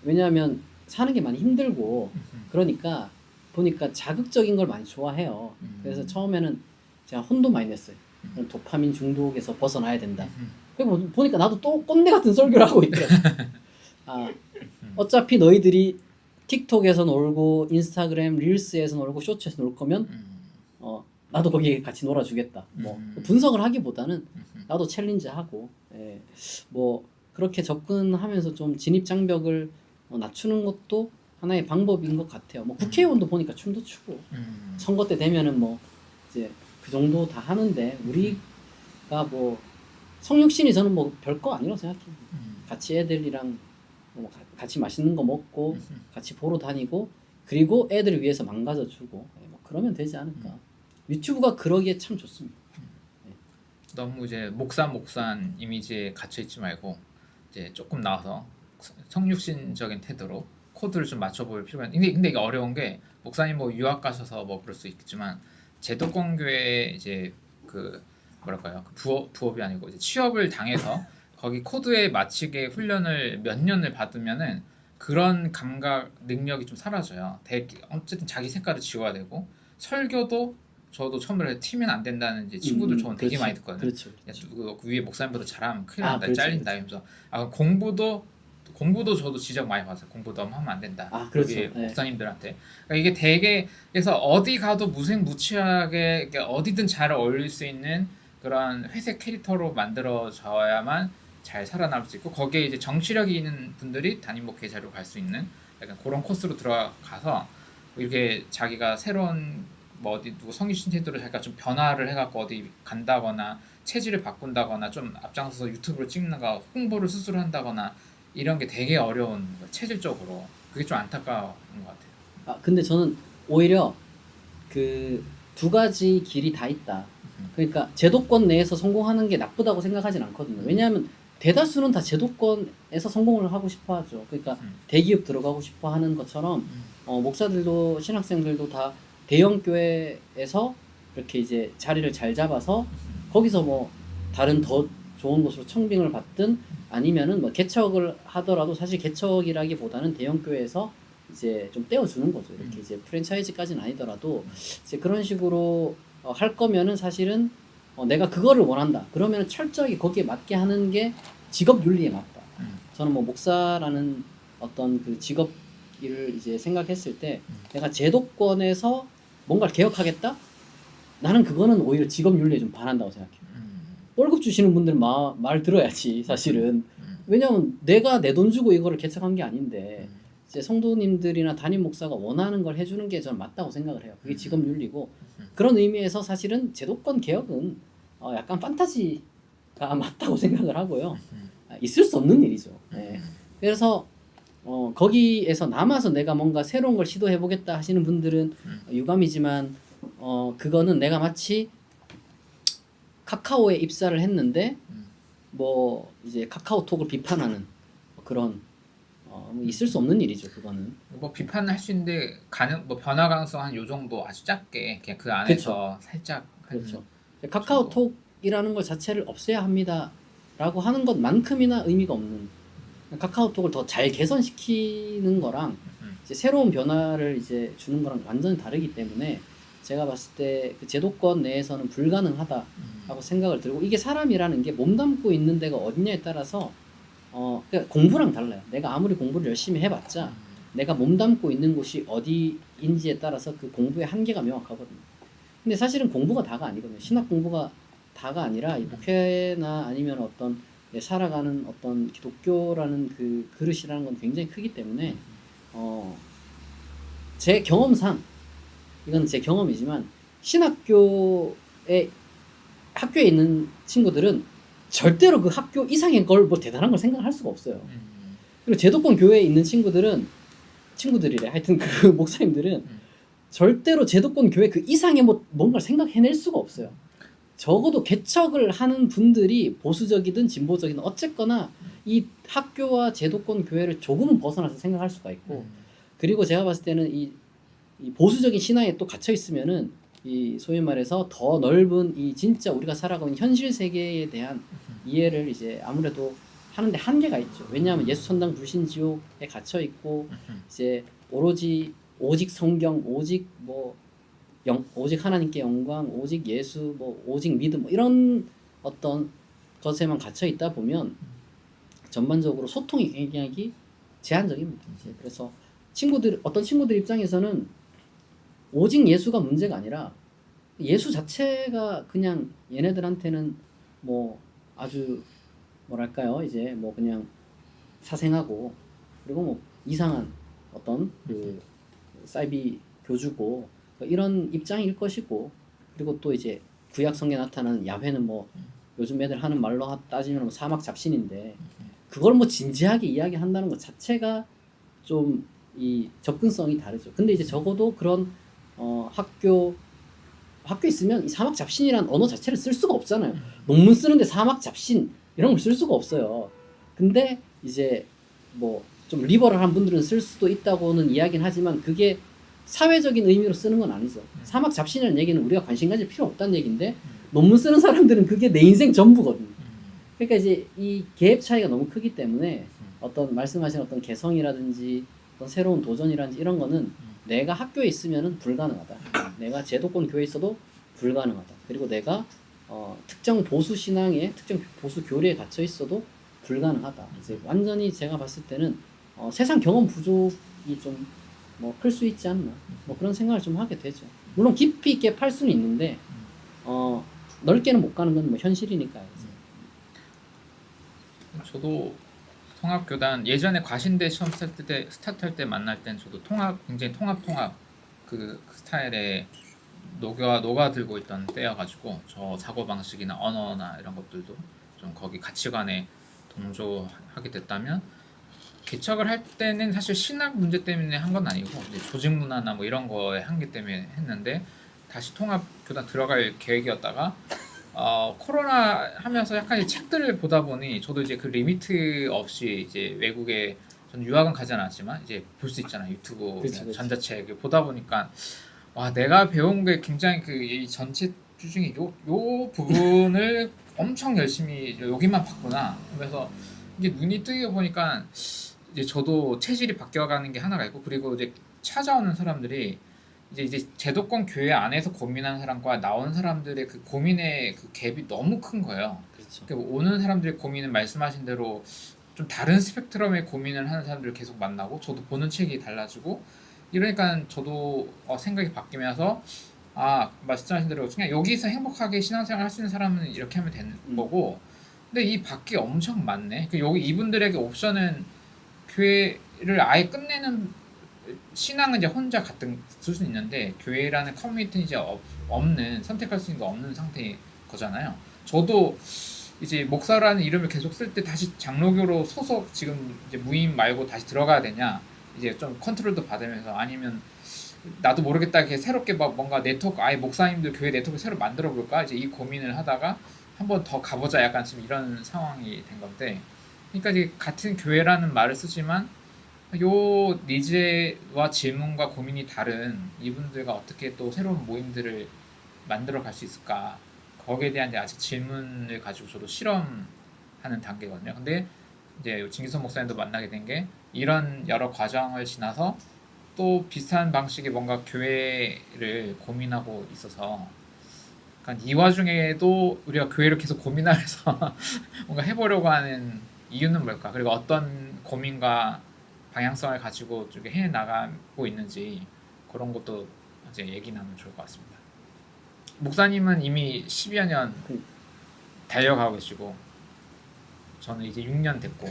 왜냐하면 사는 게 많이 힘들고 그러니까 보니까 자극적인 걸 많이 좋아해요. 그래서 처음에는 제가 혼도 많이 냈어요. 도파민 중독에서 벗어나야 된다. 그리고 보니까 나도 또 꼰대 같은 설교를 하고 있더라고요. 어차피 너희들이 틱톡에서 놀고 인스타그램 릴스에서 놀고 쇼츠에서 놀 거면 나도 거기에 같이 놀아주겠다. 뭐 분석을 하기보다는 나도 챌린지하고 뭐 그렇게 접근하면서 좀 진입 장벽을 낮추는 것도 하나의 방법인 것 같아요. 뭐 국회의원도 보니까 춤도 추고 선거 때 되면은 뭐 이제 그 정도 다 하는데 우리가 뭐 성육신이 저는 뭐 별거 아니라고 생각해요. 같이 애들이랑 뭐 같이 맛있는 거 먹고 같이 보러 다니고 그리고 애들을 위해서 망가져주고 뭐 그러면 되지 않을까. 유튜브가 그러기에 참 좋습니다. 너무 이제 목산 이미지에 갇혀 있지 말고 이제 조금 나와서 성육신적인 태도로 코드를 좀 맞춰볼 필요가 있는데 근데 이게 어려운 게 목사님 뭐 유학 가셔서 뭐 그럴 수 있겠지만 제도권 교회 이제 그 뭐랄까요 부업이 아니고 이제 취업을 당해서 거기 코드에 맞추게 훈련을 몇 년을 받으면은 그런 감각 능력이 좀 사라져요. 어쨌든 자기 색깔을 지워야 되고 설교도 저도 처음에 튀면 안 된다는 이제 친구들 조언 되게 그렇지. 많이 듣거든요. 그렇죠. 그 위에 목사님보다 잘하면 큰일 난다, 그렇죠, 잘린다 이러면서 공부도 저도 지적 많이 받았어요. 공부 너무 하면 안 된다. 그렇죠. 거기 목사님들한테. 그러니까 이게 되게 그래서 어디 가도 무색무취하게 어디든 잘 어울릴 수 있는 그런 회색 캐릭터로 만들어져야만 잘 살아남을 수 있고 거기에 이제 정치력이 있는 분들이 담임 목회 자료로 갈 수 있는 약간 그런 코스로 들어가서 이렇게 자기가 새로운 뭐 어디 누구 성유신 태도를 자기가 좀 변화를 해갖고 어디 간다거나 체질을 바꾼다거나 좀 앞장서서 유튜브를 찍는가 홍보를 스스로 한다거나 이런 게 되게 어려운 거예요. 체질적으로 그게 좀 안타까운 것 같아요. 근데 저는 오히려 그 두 가지 길이 다 있다. 그러니까 제도권 내에서 성공하는 게 나쁘다고 생각하진 않거든요. 왜냐하면 대다수는 다 제도권에서 성공을 하고 싶어 하죠. 그러니까 대기업 들어가고 싶어 하는 것처럼 목사들도 신학생들도 다 대형 교회에서 이렇게 이제 자리를 잘 잡아서 거기서 뭐 다른 더 좋은 곳으로 청빙을 받든 아니면은 뭐 개척을 하더라도 사실 개척이라기보다는 대형 교회에서 이제 좀 떼어주는 거죠. 이렇게 이제 프랜차이즈까지는 아니더라도 이제 그런 식으로 할 거면은 사실은 내가 그거를 원한다. 그러면 철저하게 거기에 맞게 하는 게 직업 윤리에 맞다. 저는 뭐 목사라는 어떤 그 직업 일을 이제 생각했을 때 내가 제도권에서 뭔가를 개혁하겠다? 나는 그거는 오히려 직업 윤리에 좀 반한다고 생각해요. 월급 주시는 분들은 말 들어야지 사실은. 왜냐면 내가 내 돈 주고 이거를 개척한 게 아닌데 이제 성도님들이나 담임 목사가 원하는 걸 해주는 게 저는 맞다고 생각을 해요. 그게 직업 윤리고 그런 의미에서 사실은 제도권 개혁은 약간 판타지가 맞다고 생각을 하고요. 있을 수 없는 일이죠. 네. 그래서 거기에서 남아서 내가 뭔가 새로운 걸 시도해 보겠다 하시는 분들은 유감이지만 그거는 내가 마치 카카오에 입사를 했는데 뭐 이제 카카오톡을 비판하는 그런 뭐 있을 수 없는 일이죠. 그거는 뭐 비판을 할 수 있는데 뭐 변화 가능성 한 요 정도 아주 작게 그냥 그 안에서 살짝 그렇죠. 카카오톡이라는 것 자체를 없애야 합니다라고 하는 것만큼이나 의미가 없는 카카오톡을 더 잘 개선시키는 거랑 이제 새로운 변화를 이제 주는 거랑 완전히 다르기 때문에 제가 봤을 때 그 제도권 내에서는 불가능하다라고 생각을 들고 이게 사람이라는 게 몸담고 있는 데가 어디냐에 따라서 그러니까 공부랑 달라요. 내가 아무리 공부를 열심히 해봤자 내가 몸담고 있는 곳이 어디인지에 따라서 그 공부의 한계가 명확하거든요. 근데 사실은 공부가 다가 아니거든요. 신학 공부가 다가 아니라 이 목회나 아니면 어떤 살아가는 어떤 기독교라는 그 그릇이라는 건 굉장히 크기 때문에 제 경험상 이건 제 경험이지만 학교에 있는 친구들은 절대로 그 학교 이상의 걸 뭐 대단한 걸 생각할 수가 없어요. 그리고 제도권 교회에 있는 친구들이래. 하여튼 그 목사님들은 절대로 제도권 교회 그 이상의 뭔가를 생각해낼 수가 없어요. 적어도 개척을 하는 분들이 보수적이든 진보적이든 어쨌거나 이 학교와 제도권 교회를 조금은 벗어나서 생각할 수가 있고 그리고 제가 봤을 때는 이 보수적인 신앙에 또 갇혀 있으면은 이 소위 말해서 더 넓은 이 진짜 우리가 살아가는 현실 세계에 대한 이해를 이제 아무래도 하는데 한계가 있죠. 왜냐하면 예수 천당 불신 지옥에 갇혀 있고 이제 오직 성경, 오직 오직 하나님께 영광, 오직 예수, 오직 믿음 이런 어떤 것에만 갇혀 있다 보면 전반적으로 소통이 굉장히 제한적입니다. 그래서 어떤 친구들 입장에서는 오직 예수가 문제가 아니라 예수 자체가 그냥 얘네들한테는 뭐 아주 뭐랄까요 이제 뭐 그냥 사생하고 그리고 뭐 이상한 어떤 그 사이비 교주고 이런 입장일 것이고 그리고 또 이제 구약 성경에 나타나는 야훼는 뭐 요즘 애들 하는 말로 따지면 뭐 사막 잡신인데 그걸 뭐 진지하게 이야기한다는 것 자체가 좀 이 접근성이 다르죠. 근데 이제 적어도 그런 학교 있으면 이 사막 잡신이란 언어 자체를 쓸 수가 없잖아요. 논문 쓰는데 사막 잡신 이런 걸 쓸 수가 없어요. 근데 이제 뭐 좀 리버럴한 분들은 쓸 수도 있다고는 이야기는 하지만 그게 사회적인 의미로 쓰는 건 아니죠. 사막 잡신이라는 얘기는 우리가 관심 가질 필요 없다는 얘기인데 논문 쓰는 사람들은 그게 내 인생 전부거든요. 그러니까 이제 이 갭 차이가 너무 크기 때문에 어떤 말씀하신 어떤 개성이라든지 어떤 새로운 도전이라든지 이런 거는 내가 학교에 있으면은 불가능하다. 내가 제도권 교회에 있어도 불가능하다. 그리고 내가 특정 보수 신앙에 특정 보수 교리에 갇혀 있어도 불가능하다. 이제 완전히 제가 봤을 때는 세상 경험 부족이 좀 뭐 클 수 있지 않나. 뭐 그런 생각을 좀 하게 되죠. 물론 깊이 있게 팔 수는 있는데 넓게는 못 가는 건 뭐 현실이니까요. 저도 통합교단 예전에 과신대 시험 스타트할 때 만날 땐 저도 굉장히 통합 그 스타일에 녹아들고 있던 때여가지고 저 사고방식이나 언어나 이런 것들도 좀 거기 가치관에 동조하게 됐다면 개척을 할 때는 사실 신학 문제 때문에 한 건 아니고 이제 조직 문화나 뭐 이런 거에 한계 때문에 했는데 다시 통합교단 들어갈 계획이었다가 코로나 하면서 약간 책들을 보다 보니 저도 이제 그 리미트 없이 이제 외국에 전 유학은 가지 않았지만 이제 볼 수 있잖아요. 유튜브 그치. 전자책을 보다 보니까 와 내가 배운 게 굉장히 이 전체 중에 요 부분을 엄청 열심히 여기만 봤구나. 그래서 이게 눈이 뜨게 보니까 이제 저도 체질이 바뀌어가는 게 하나가 있고 그리고 이제 찾아오는 사람들이 이제 제도권 교회 안에서 고민하는 사람과 나온 사람들의 그 고민의 그 갭이 너무 큰 거예요. 그렇죠. 그러니까 오는 사람들의 고민은 말씀하신 대로 좀 다른 스펙트럼의 고민을 하는 사람들을 계속 만나고 저도 보는 책이 달라지고 이러니까 저도 생각이 바뀌면서 말씀하신 대로 그냥 여기서 행복하게 신앙생활 할 수 있는 사람은 이렇게 하면 되는 거고 근데 이 밖에 엄청 많네. 여기 이분들에게 옵션은 교회를 아예 끝내는 신앙은 이제 혼자 같은 수준 있는데 교회라는 커뮤니티는 이제 없는 선택할 수 있는 게 없는 상태인 거잖아요. 저도 이제 목사라는 이름을 계속 쓸 때 다시 장로교로 소속 지금 이제 무임 말고 다시 들어가야 되냐 이제 좀 컨트롤도 받으면서 아니면 나도 모르겠다 이렇게 새롭게 막 뭔가 네트워크 아예 목사님들 교회 네트워크 새로 만들어 볼까 이제 이 고민을 하다가 한번 더 가보자 약간 지금 이런 상황이 된 건데 그러니까 이제 같은 교회라는 말을 쓰지만 요 니즈와 질문과 고민이 다른 이분들과 어떻게 또 새로운 모임들을 만들어 갈 수 있을까 거기에 대한 이제 아직 질문을 가지고 저도 실험하는 단계거든요. 근데 이제 진기선 목사님도 만나게 된 게 이런 여러 과정을 지나서 또 비슷한 방식의 뭔가 교회를 고민하고 있어서 그러니까 이 와중에도 우리가 교회를 계속 고민하면서 뭔가 해보려고 하는 이유는 뭘까? 그리고 어떤 고민과 방향성을 가지고 쭉 해 나가고 있는지 그런 것도 이제 얘기 나누면 좋을 것 같습니다. 목사님은 이미 10여 년 달려가고 계시고 저는 이제 6년 됐고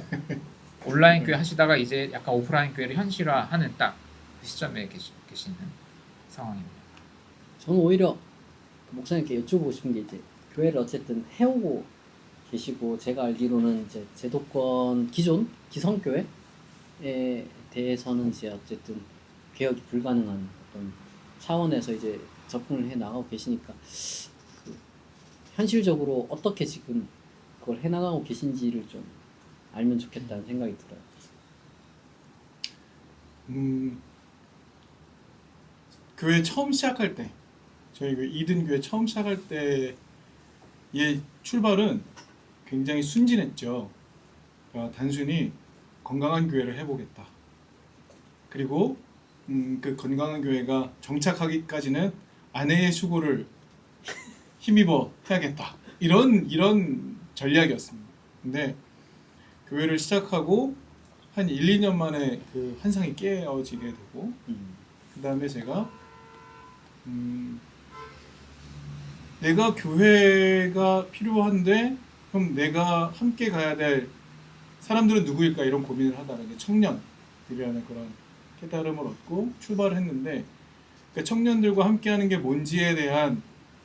온라인 교회 하시다가 이제 약간 오프라인 교회를 현실화하는 딱 그 시점에 계시는 상황입니다. 저는 오히려 그 목사님께 여쭤보고 싶은 게 이제 교회를 어쨌든 해오고 계시고 제가 알기로는 이제 제도권 기존 기성교회에 대해서는 이제 어쨌든 개혁이 불가능한 어떤 차원에서 이제 접근을 해 나가고 계시니까 그 현실적으로 어떻게 지금 그걸 해 나가고 계신지를 좀 알면 좋겠다는 생각이 들어요. 교회 처음 시작할 때 저희 그 이든 교회 처음 시작할 때의 출발은 굉장히 순진했죠. 그러니까 단순히 건강한 교회를 해보겠다. 그리고 그 건강한 교회가 정착하기까지는 아내의 수고를 힘입어 해야겠다. 이런 전략이었습니다. 근데 교회를 시작하고 한 1, 2년 만에 그 환상이 깨어지게 되고 그 다음에 제가 내가 교회가 필요한데 그럼 내가 함께 가야 될 사람들은 누구일까 이런 고민을 하다가 이제 청년들이라는 그런 깨달음을 얻고 출발을 했는데 그러니까 청년들과 함께하는 게 뭔지에 대한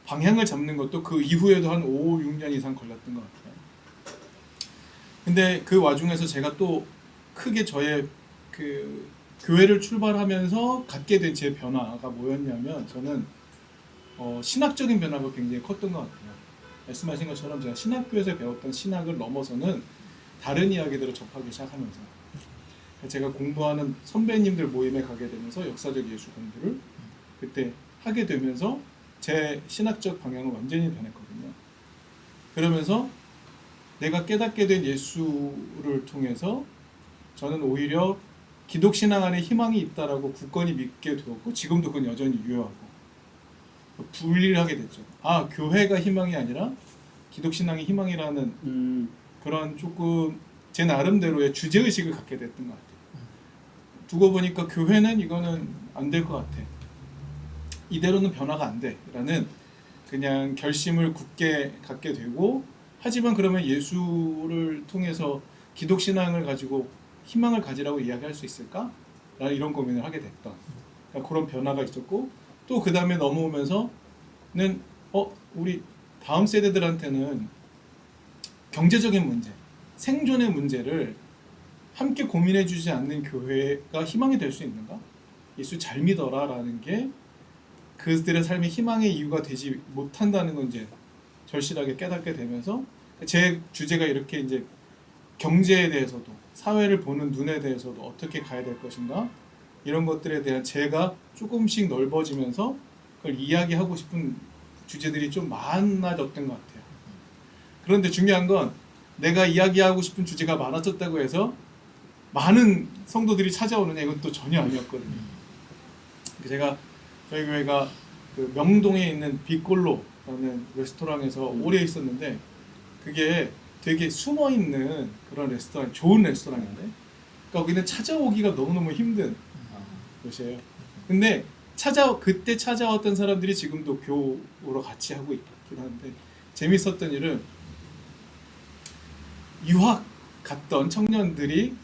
방향을 잡는 것도 그 이후에도 한 5, 6년 이상 걸렸던 것 같아요. 근데 그 와중에서 제가 또 크게 저의 그 교회를 출발하면서 갖게 된 제 변화가 뭐였냐면 저는 신학적인 변화가 굉장히 컸던 것 같아요. 말씀하신 것처럼 제가 신학교에서 배웠던 신학을 넘어서는 다른 이야기들을 접하기 시작하면서 제가 공부하는 선배님들 모임에 가게 되면서 역사적 예수 공부를 그때 하게 되면서 제 신학적 방향은 완전히 변했거든요. 그러면서 내가 깨닫게 된 예수를 통해서 저는 오히려 기독신앙 안에 희망이 있다라고 굳건히 믿게 되었고 지금도 그건 여전히 유효하고 분리를 하게 됐죠. 교회가 희망이 아니라 기독신앙이 희망이라는 그런 조금 제 나름대로의 주제의식을 갖게 됐던 것 같아요. 두고 보니까 교회는 이거는 안 될 것 같아. 이대로는 변화가 안 돼. 라는 그냥 결심을 굳게 갖게 되고 하지만 그러면 예수를 통해서 기독신앙을 가지고 희망을 가지라고 이야기할 수 있을까? 라는 이런 고민을 하게 됐던 그러니까 그런 변화가 있었고 또 그 다음에 넘어오면서는 우리 다음 세대들한테는 경제적인 문제, 생존의 문제를 함께 고민해주지 않는 교회가 희망이 될 수 있는가? 예수 잘 믿어라 라는 게 그들의 삶의 희망의 이유가 되지 못한다는 건 이제 절실하게 깨닫게 되면서 제 주제가 이렇게 이제 경제에 대해서도 사회를 보는 눈에 대해서도 어떻게 가야 될 것인가 이런 것들에 대한 제가 조금씩 넓어지면서 그걸 이야기하고 싶은 주제들이 좀 많아졌던 것 같아요. 그런데 중요한 건 내가 이야기하고 싶은 주제가 많아졌다고 해서 많은 성도들이 찾아오느냐 이건 또 전혀 아니었거든요. 제가 저희 교회가 그 명동에 있는 빅골로라는 레스토랑에서 오래 있었는데 그게 되게 숨어 있는 그런 레스토랑, 좋은 레스토랑인데 그러니까 거기는 찾아오기가 너무너무 힘든 곳이에요. 근데 그때 찾아왔던 사람들이 지금도 교우로 같이 하고 있긴 한데 재밌었던 일은 유학 갔던 청년들이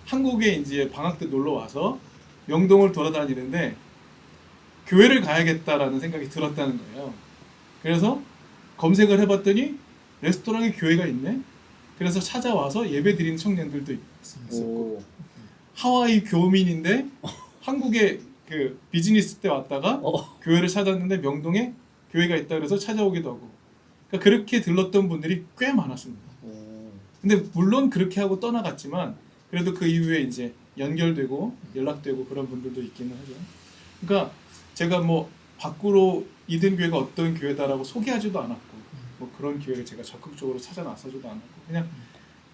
한국에 이제 방학 때 놀러 와서 명동을 돌아다니는데 교회를 가야겠다라는 생각이 들었다는 거예요. 그래서 검색을 해봤더니 레스토랑에 교회가 있네. 그래서 찾아와서 예배 드리는 청년들도 있었고 오. 하와이 교민인데 한국에 그 비즈니스 때 왔다가 교회를 찾았는데 명동에 교회가 있다 그래서 찾아오기도 하고 그러니까 그렇게 들렀던 분들이 꽤 많았습니다. 오. 근데 물론 그렇게 하고 떠나갔지만 그래도 그 이후에 이제 연결되고 연락되고 그런 분들도 있기는 하죠. 그러니까 제가 뭐 밖으로 이든 교회가 어떤 교회다라고 소개하지도 않았고 뭐 그런 교회를 제가 적극적으로 찾아 나서지도 않았고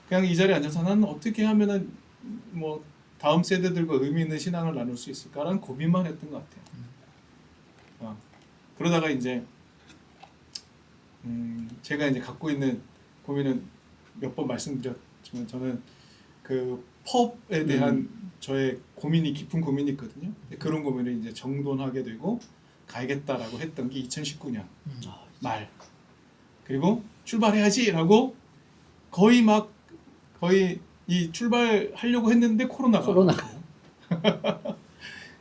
그냥 이 자리에 앉아서 나는 어떻게 하면은 뭐 다음 세대들과 의미 있는 신앙을 나눌 수 있을까라는 고민만 했던 것 같아요. 그러다가 이제 제가 이제 갖고 있는 고민은 몇 번 말씀드렸지만 저는 그 펍에 대한 저의 고민이 깊은 고민이 있거든요. 그런 고민을 이제 정돈하게 되고 가야겠다라고 했던 게 2019년 말. 그리고 출발해야지라고 거의 이 출발하려고 했는데 코로나가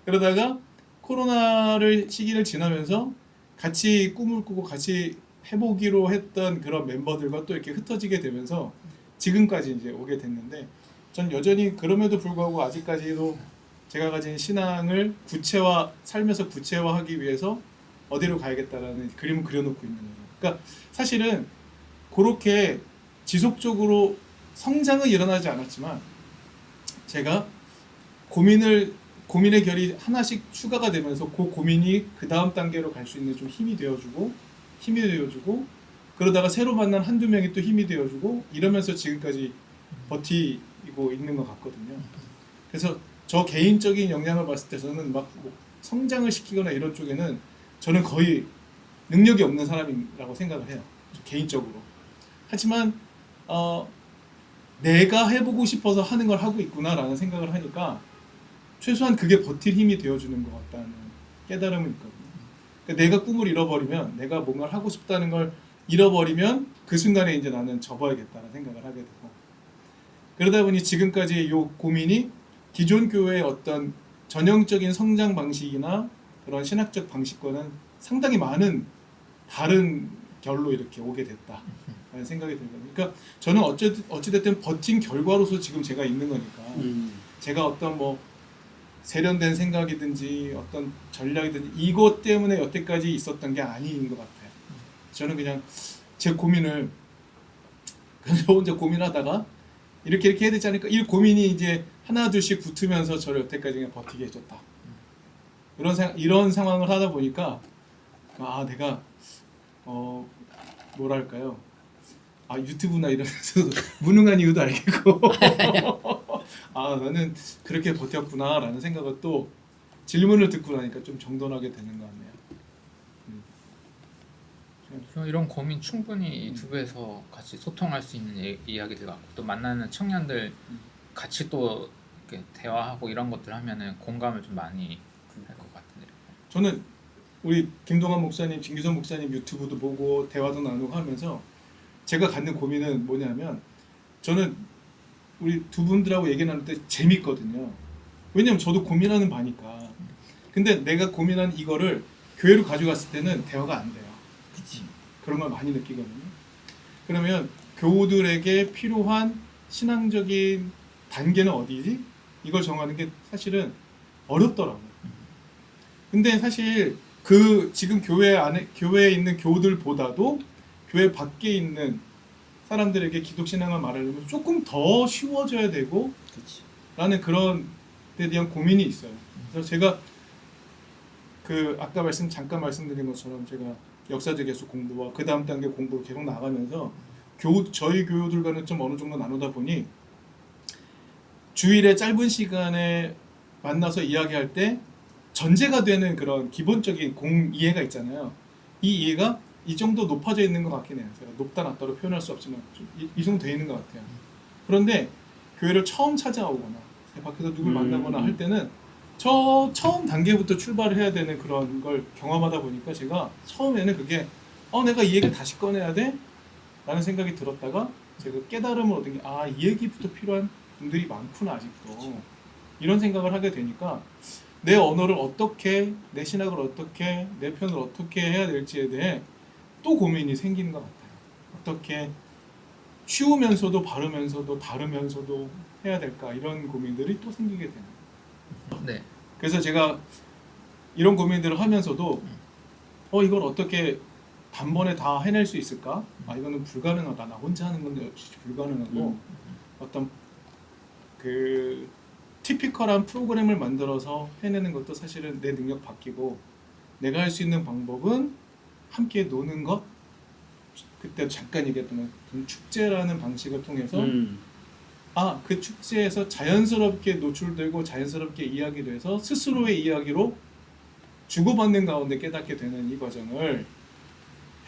그러다가 코로나를 시기를 지나면서 같이 꿈을 꾸고 같이 해보기로 했던 그런 멤버들과 또 이렇게 흩어지게 되면서 지금까지 이제 오게 됐는데 전 여전히 그럼에도 불구하고 아직까지도 제가 가진 신앙을 삶에서 구체화하기 위해서 어디로 가야겠다라는 그림을 그려놓고 있는 거예요. 그러니까 사실은 그렇게 지속적으로 성장은 일어나지 않았지만 제가 고민의 결이 하나씩 추가가 되면서 그 고민이 그 다음 단계로 갈 수 있는 좀 힘이 되어주고 그러다가 새로 만난 한두 명이 또 힘이 되어주고 이러면서 지금까지 버티고 있는 것 같거든요. 그래서 저 개인적인 역량을 봤을 때 저는 막뭐 성장을 시키거나 이런 쪽에는 저는 거의 능력이 없는 사람이라고 생각을 해요. 개인적으로. 하지만 내가 해보고 싶어서 하는 걸 하고 있구나라는 생각을 하니까 최소한 그게 버틸 힘이 되어주는 것 같다는 깨달음은 있거든요. 그러니까 내가 꿈을 잃어버리면 내가 뭔가를 하고 싶다는 걸 잃어버리면 그 순간에 이제 나는 접어야겠다는 생각을 하게 되고 그러다 보니 지금까지 이 고민이 기존 교회의 어떤 전형적인 성장 방식이나 그런 신학적 방식과는 상당히 많은 다른 결로 이렇게 오게 됐다라는 생각이 들거든요. 그러니까 저는 어찌됐든 버틴 결과로서 지금 제가 있는 거니까 제가 어떤 뭐 세련된 생각이든지 어떤 전략이든지 이것 때문에 여태까지 있었던 게 아닌 것 같아요. 저는 그냥 제 고민을 그냥 저 혼자 고민하다가 이렇게 해야 되지 않을까 이 고민이 이제 하나 둘씩 붙으면서 저를 여태까지 그냥 버티게 해줬다. 이런 상황을 하다 보니까 내가 뭐랄까요 유튜브나 이런 데서 무능한 이유도 알겠고 나는 그렇게 버텼구나 라는 생각을 또 질문을 듣고 나니까 좀 정돈하게 되는 것 같네요. 이런 고민 충분히 유튜브에서 같이 소통할 수 있는 이야기들 같고 또 만나는 청년들 같이 또 이렇게 대화하고 이런 것들 하면은 공감을 좀 많이 할 것 같은데. 저는 우리 김동환 목사님, 진규선 목사님 유튜브도 보고 대화도 나누고 하면서 제가 갖는 고민은 뭐냐면 저는 우리 두 분들하고 얘기 나눌 때 재밌거든요. 왜냐면 저도 고민하는 바니까. 근데 내가 고민한 이거를 교회로 가져갔을 때는 대화가 안 돼요. 그런 걸 많이 느끼거든요. 그러면 교우들에게 필요한 신앙적인 단계는 어디지? 이걸 정하는 게 사실은 어렵더라고요. 근데 사실 지금 교회에 있는 교우들보다도 교회 밖에 있는 사람들에게 기독신앙을 말하려면 조금 더 쉬워져야 되고 라는 그런 데 대한 고민이 있어요. 그래서 제가 아까 잠깐 말씀드린 것처럼 제가 역사적 예수 공부와 그 다음 단계 공부를 계속 나가면서 저희 교우들과는 좀 어느 정도 나누다 보니 주일에 짧은 시간에 만나서 이야기할 때 전제가 되는 그런 기본적인 이해가 있잖아요. 이 이해가 이 정도 높아져 있는 것 같긴 해요. 제가 높다 낮다로 표현할 수 없지만 이 정도 돼 있는 것 같아요. 그런데 교회를 처음 찾아오거나 밖에서 누굴 만나거나 할 때는 처음 단계부터 출발을 해야 되는 그런 걸 경험하다 보니까 제가 처음에는 그게 내가 이 얘기를 다시 꺼내야 돼? 라는 생각이 들었다가 제가 깨달음을 얻은 게 이 얘기부터 필요한 분들이 많구나 아직도. 이런 생각을 하게 되니까 내 언어를 어떻게, 내 신학을 어떻게, 내 표현을 어떻게 해야 될지에 대해 또 고민이 생기는 것 같아요. 어떻게 쉬우면서도 바르면서도 다르면서도 해야 될까, 이런 고민들이 또 생기게 되는. 네. 그래서 제가 이런 고민들을 하면서도 이걸 어떻게 단번에 다 해낼 수 있을까? 이거는 불가능하다. 나 혼자 하는 건데 역시 불가능하고 어떤 그 티피컬한 프로그램을 만들어서 해내는 것도 사실은 내 능력 바뀌고, 내가 할 수 있는 방법은 함께 노는 것. 그때 잠깐 얘기했던 축제라는 방식을 통해서 그 축제에서 자연스럽게 노출되고 자연스럽게 이야기돼서 스스로의 이야기로 주고받는 가운데 깨닫게 되는 이 과정을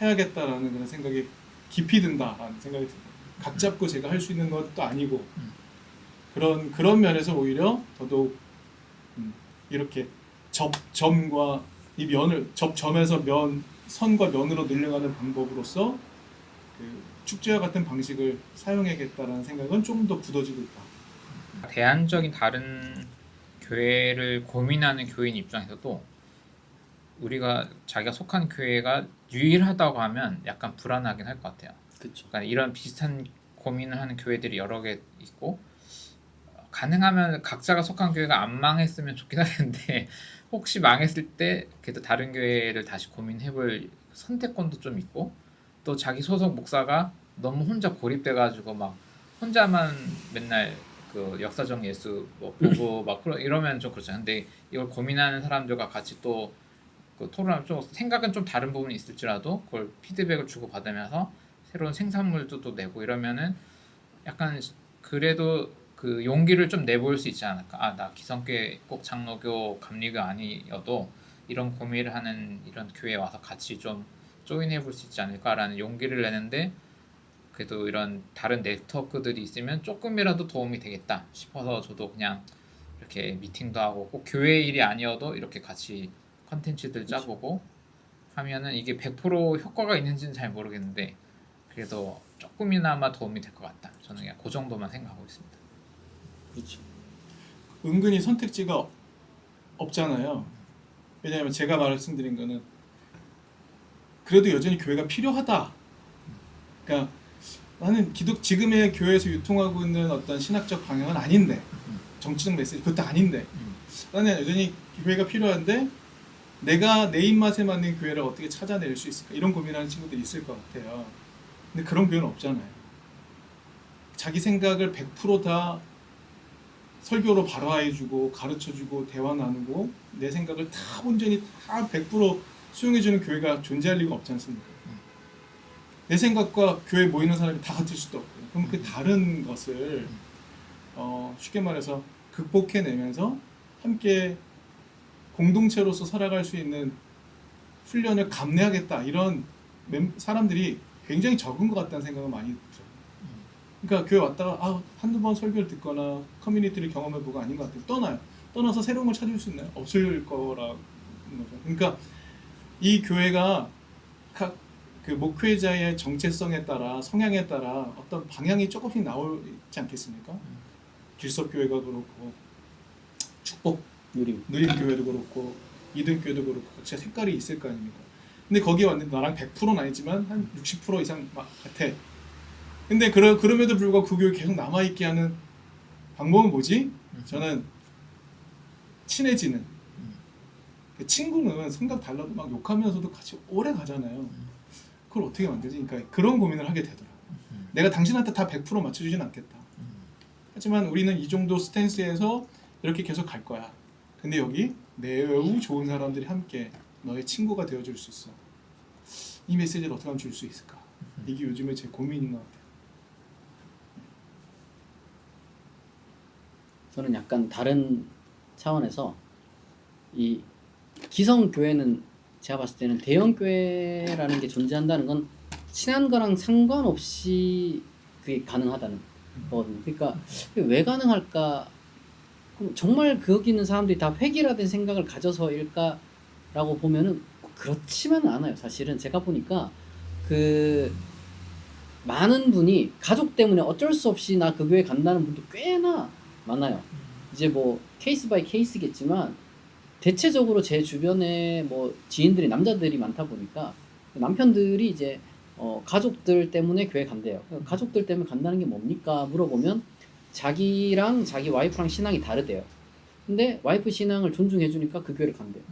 해야겠다라는 그런 생각이 깊이 든다라는 생각이 듭니다. 각 잡고 제가 할 수 있는 것도 아니고 그런 면에서 오히려 더더욱 이렇게 접점과 이 면을 접점에서 선과 면으로 늘려가는 방법으로서 그 축제와 같은 방식을 사용해야겠다라는 생각은 조금 더 굳어지고 있다. 대안적인 다른 교회를 고민하는 교인 입장에서도 우리가 자기가 속한 교회가 유일하다고 하면 약간 불안하긴 할 것 같아요. 그렇죠. 그러니까 이런 비슷한 고민을 하는 교회들이 여러 개 있고, 가능하면 각자가 속한 교회가 안 망했으면 좋긴 하겠는데 혹시 망했을 때 그래도 다른 교회를 다시 고민해볼 선택권도 좀 있고, 또 자기 소속 목사가 너무 혼자 고립돼가지고 막 혼자만 맨날 그 역사적 예수 보고 막 이러면 좀 그렇잖아요. 근데 이걸 고민하는 사람들과 같이 또 그 토론하면 좀 생각은 좀 다른 부분이 있을지라도 그걸 피드백을 주고 받으면서 새로운 생산물도 또 내고 이러면은 약간 그래도 그 용기를 좀 내볼 수 있지 않을까. 나 기성교회 꼭 장로교 감리교 아니어도 이런 고민을 하는 이런 교회에 와서 같이 좀 조인해 볼 수 있지 않을까라는 용기를 내는데, 그래도 이런 다른 네트워크들이 있으면 조금이라도 도움이 되겠다 싶어서 저도 그냥 이렇게 미팅도 하고, 꼭 교회 일이 아니어도 이렇게 같이 컨텐츠들 짜보고 하면은 이게 100% 효과가 있는지는 잘 모르겠는데 그래도 조금이나마 도움이 될 것 같다. 저는 그냥 그 정도만 생각하고 있습니다. 그렇죠. 은근히 선택지가 없잖아요. 왜냐하면 제가 말씀드린 거는 그래도 여전히 교회가 필요하다. 그러니까 나는 지금의 교회에서 유통하고 있는 어떤 신학적 방향은 아닌데, 정치적 메시지 그것도 아닌데, 나는 여전히 교회가 필요한데 내가 내 입맛에 맞는 교회를 어떻게 찾아낼 수 있을까, 이런 고민하는 친구들이 있을 것 같아요. 근데 그런 교회는 없잖아요. 자기 생각을 100% 설교로 발화해주고 가르쳐주고 대화 나누고 내 생각을 다 온전히 다 100% 수용해주는 교회가 존재할 리가 없지 않습니까? 내 생각과 교회에 모이는 사람이 다 같을 수도 없고, 그럼 그 다른 것을 쉽게 말해서 극복해내면서 함께 공동체로서 살아갈 수 있는 훈련을 감내하겠다, 이런 사람들이 굉장히 적은 것 같다는 생각은 많이 들어요. 그러니까 교회 왔다가 한두 번 설교를 듣거나 커뮤니티를 경험해보고 아닌 것 같아요. 떠나서 새로운 걸 찾을 수 있나요? 없을 거라는 거죠. 그러니까 이 교회가 각 그 목회자의 정체성에 따라, 성향에 따라 어떤 방향이 조금씩 나오지 않겠습니까? 길석교회가 그렇고 축복 누림교회도 그렇고 이등교회도 그렇고 각자 색깔이 있을 거 아닙니까? 근데 거기에 왔는데 나랑 100%는 아니지만 한 60% 이상 같아. 근데 그럼에도 불구하고 그 교회 계속 남아있게 하는 방법은 뭐지? 저는 친해지는. 친구는 생각 달라도 막 욕하면서도 같이 오래 가잖아요. 그걸 어떻게 만들지? 그러니까 그런 고민을 하게 되더라고요. 내가 당신한테 다 100% 맞춰주진 않겠다. 하지만 우리는 이 정도 스탠스에서 이렇게 계속 갈 거야. 근데 여기 매우 좋은 사람들이 함께 너의 친구가 되어줄 수 있어. 이 메시지를 어떻게 하면 줄 수 있을까? 이게 요즘에 제 고민인 것 같아요. 저는 약간 다른 차원에서 이 기성 교회는 제가 봤을 때는 대형 교회라는 게 존재한다는 건 친한 거랑 상관없이 그게 가능하다는 거거든요. 그러니까 왜 가능할까? 그럼 정말 거기 있는 사람들이 다 획일화된 생각을 가져서일까라고 보면은 그렇지만은 않아요. 사실은 제가 보니까 그 많은 분이 가족 때문에 어쩔 수 없이 나 그 교회 간다는 분도 꽤나 많아요. 이제 뭐 케이스 바이 케이스겠지만 대체적으로 제 주변에 뭐 지인들이 남자들이 많다 보니까 남편들이 이제 가족들 때문에 교회 간대요. 가족들 때문에 간다는 게 뭡니까? 물어보면 자기랑 자기 와이프랑 신앙이 다르대요. 근데 와이프 신앙을 존중해 주니까 그 교회를 간대요.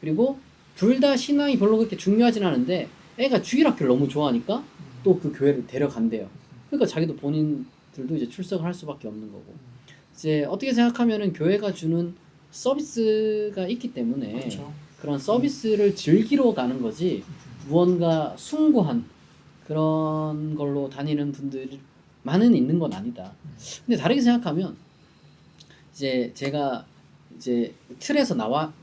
그리고 둘 다 신앙이 별로 그렇게 중요하진 않은데 애가 주일학교를 너무 좋아하니까 또 그 교회를 데려간대요. 그러니까 자기도 본인들도 이제 출석을 할 수밖에 없는 거고. 이제 어떻게 생각하면은 교회가 주는 서비스가 있기 때문에 그렇죠. 그런 서비스를 즐기러 가는 거지 무언가 숭고한 그런 걸로 다니는 분들만은 있는 건 아니다. 근데 다르게 생각하면 이제 제가 이제 틀에서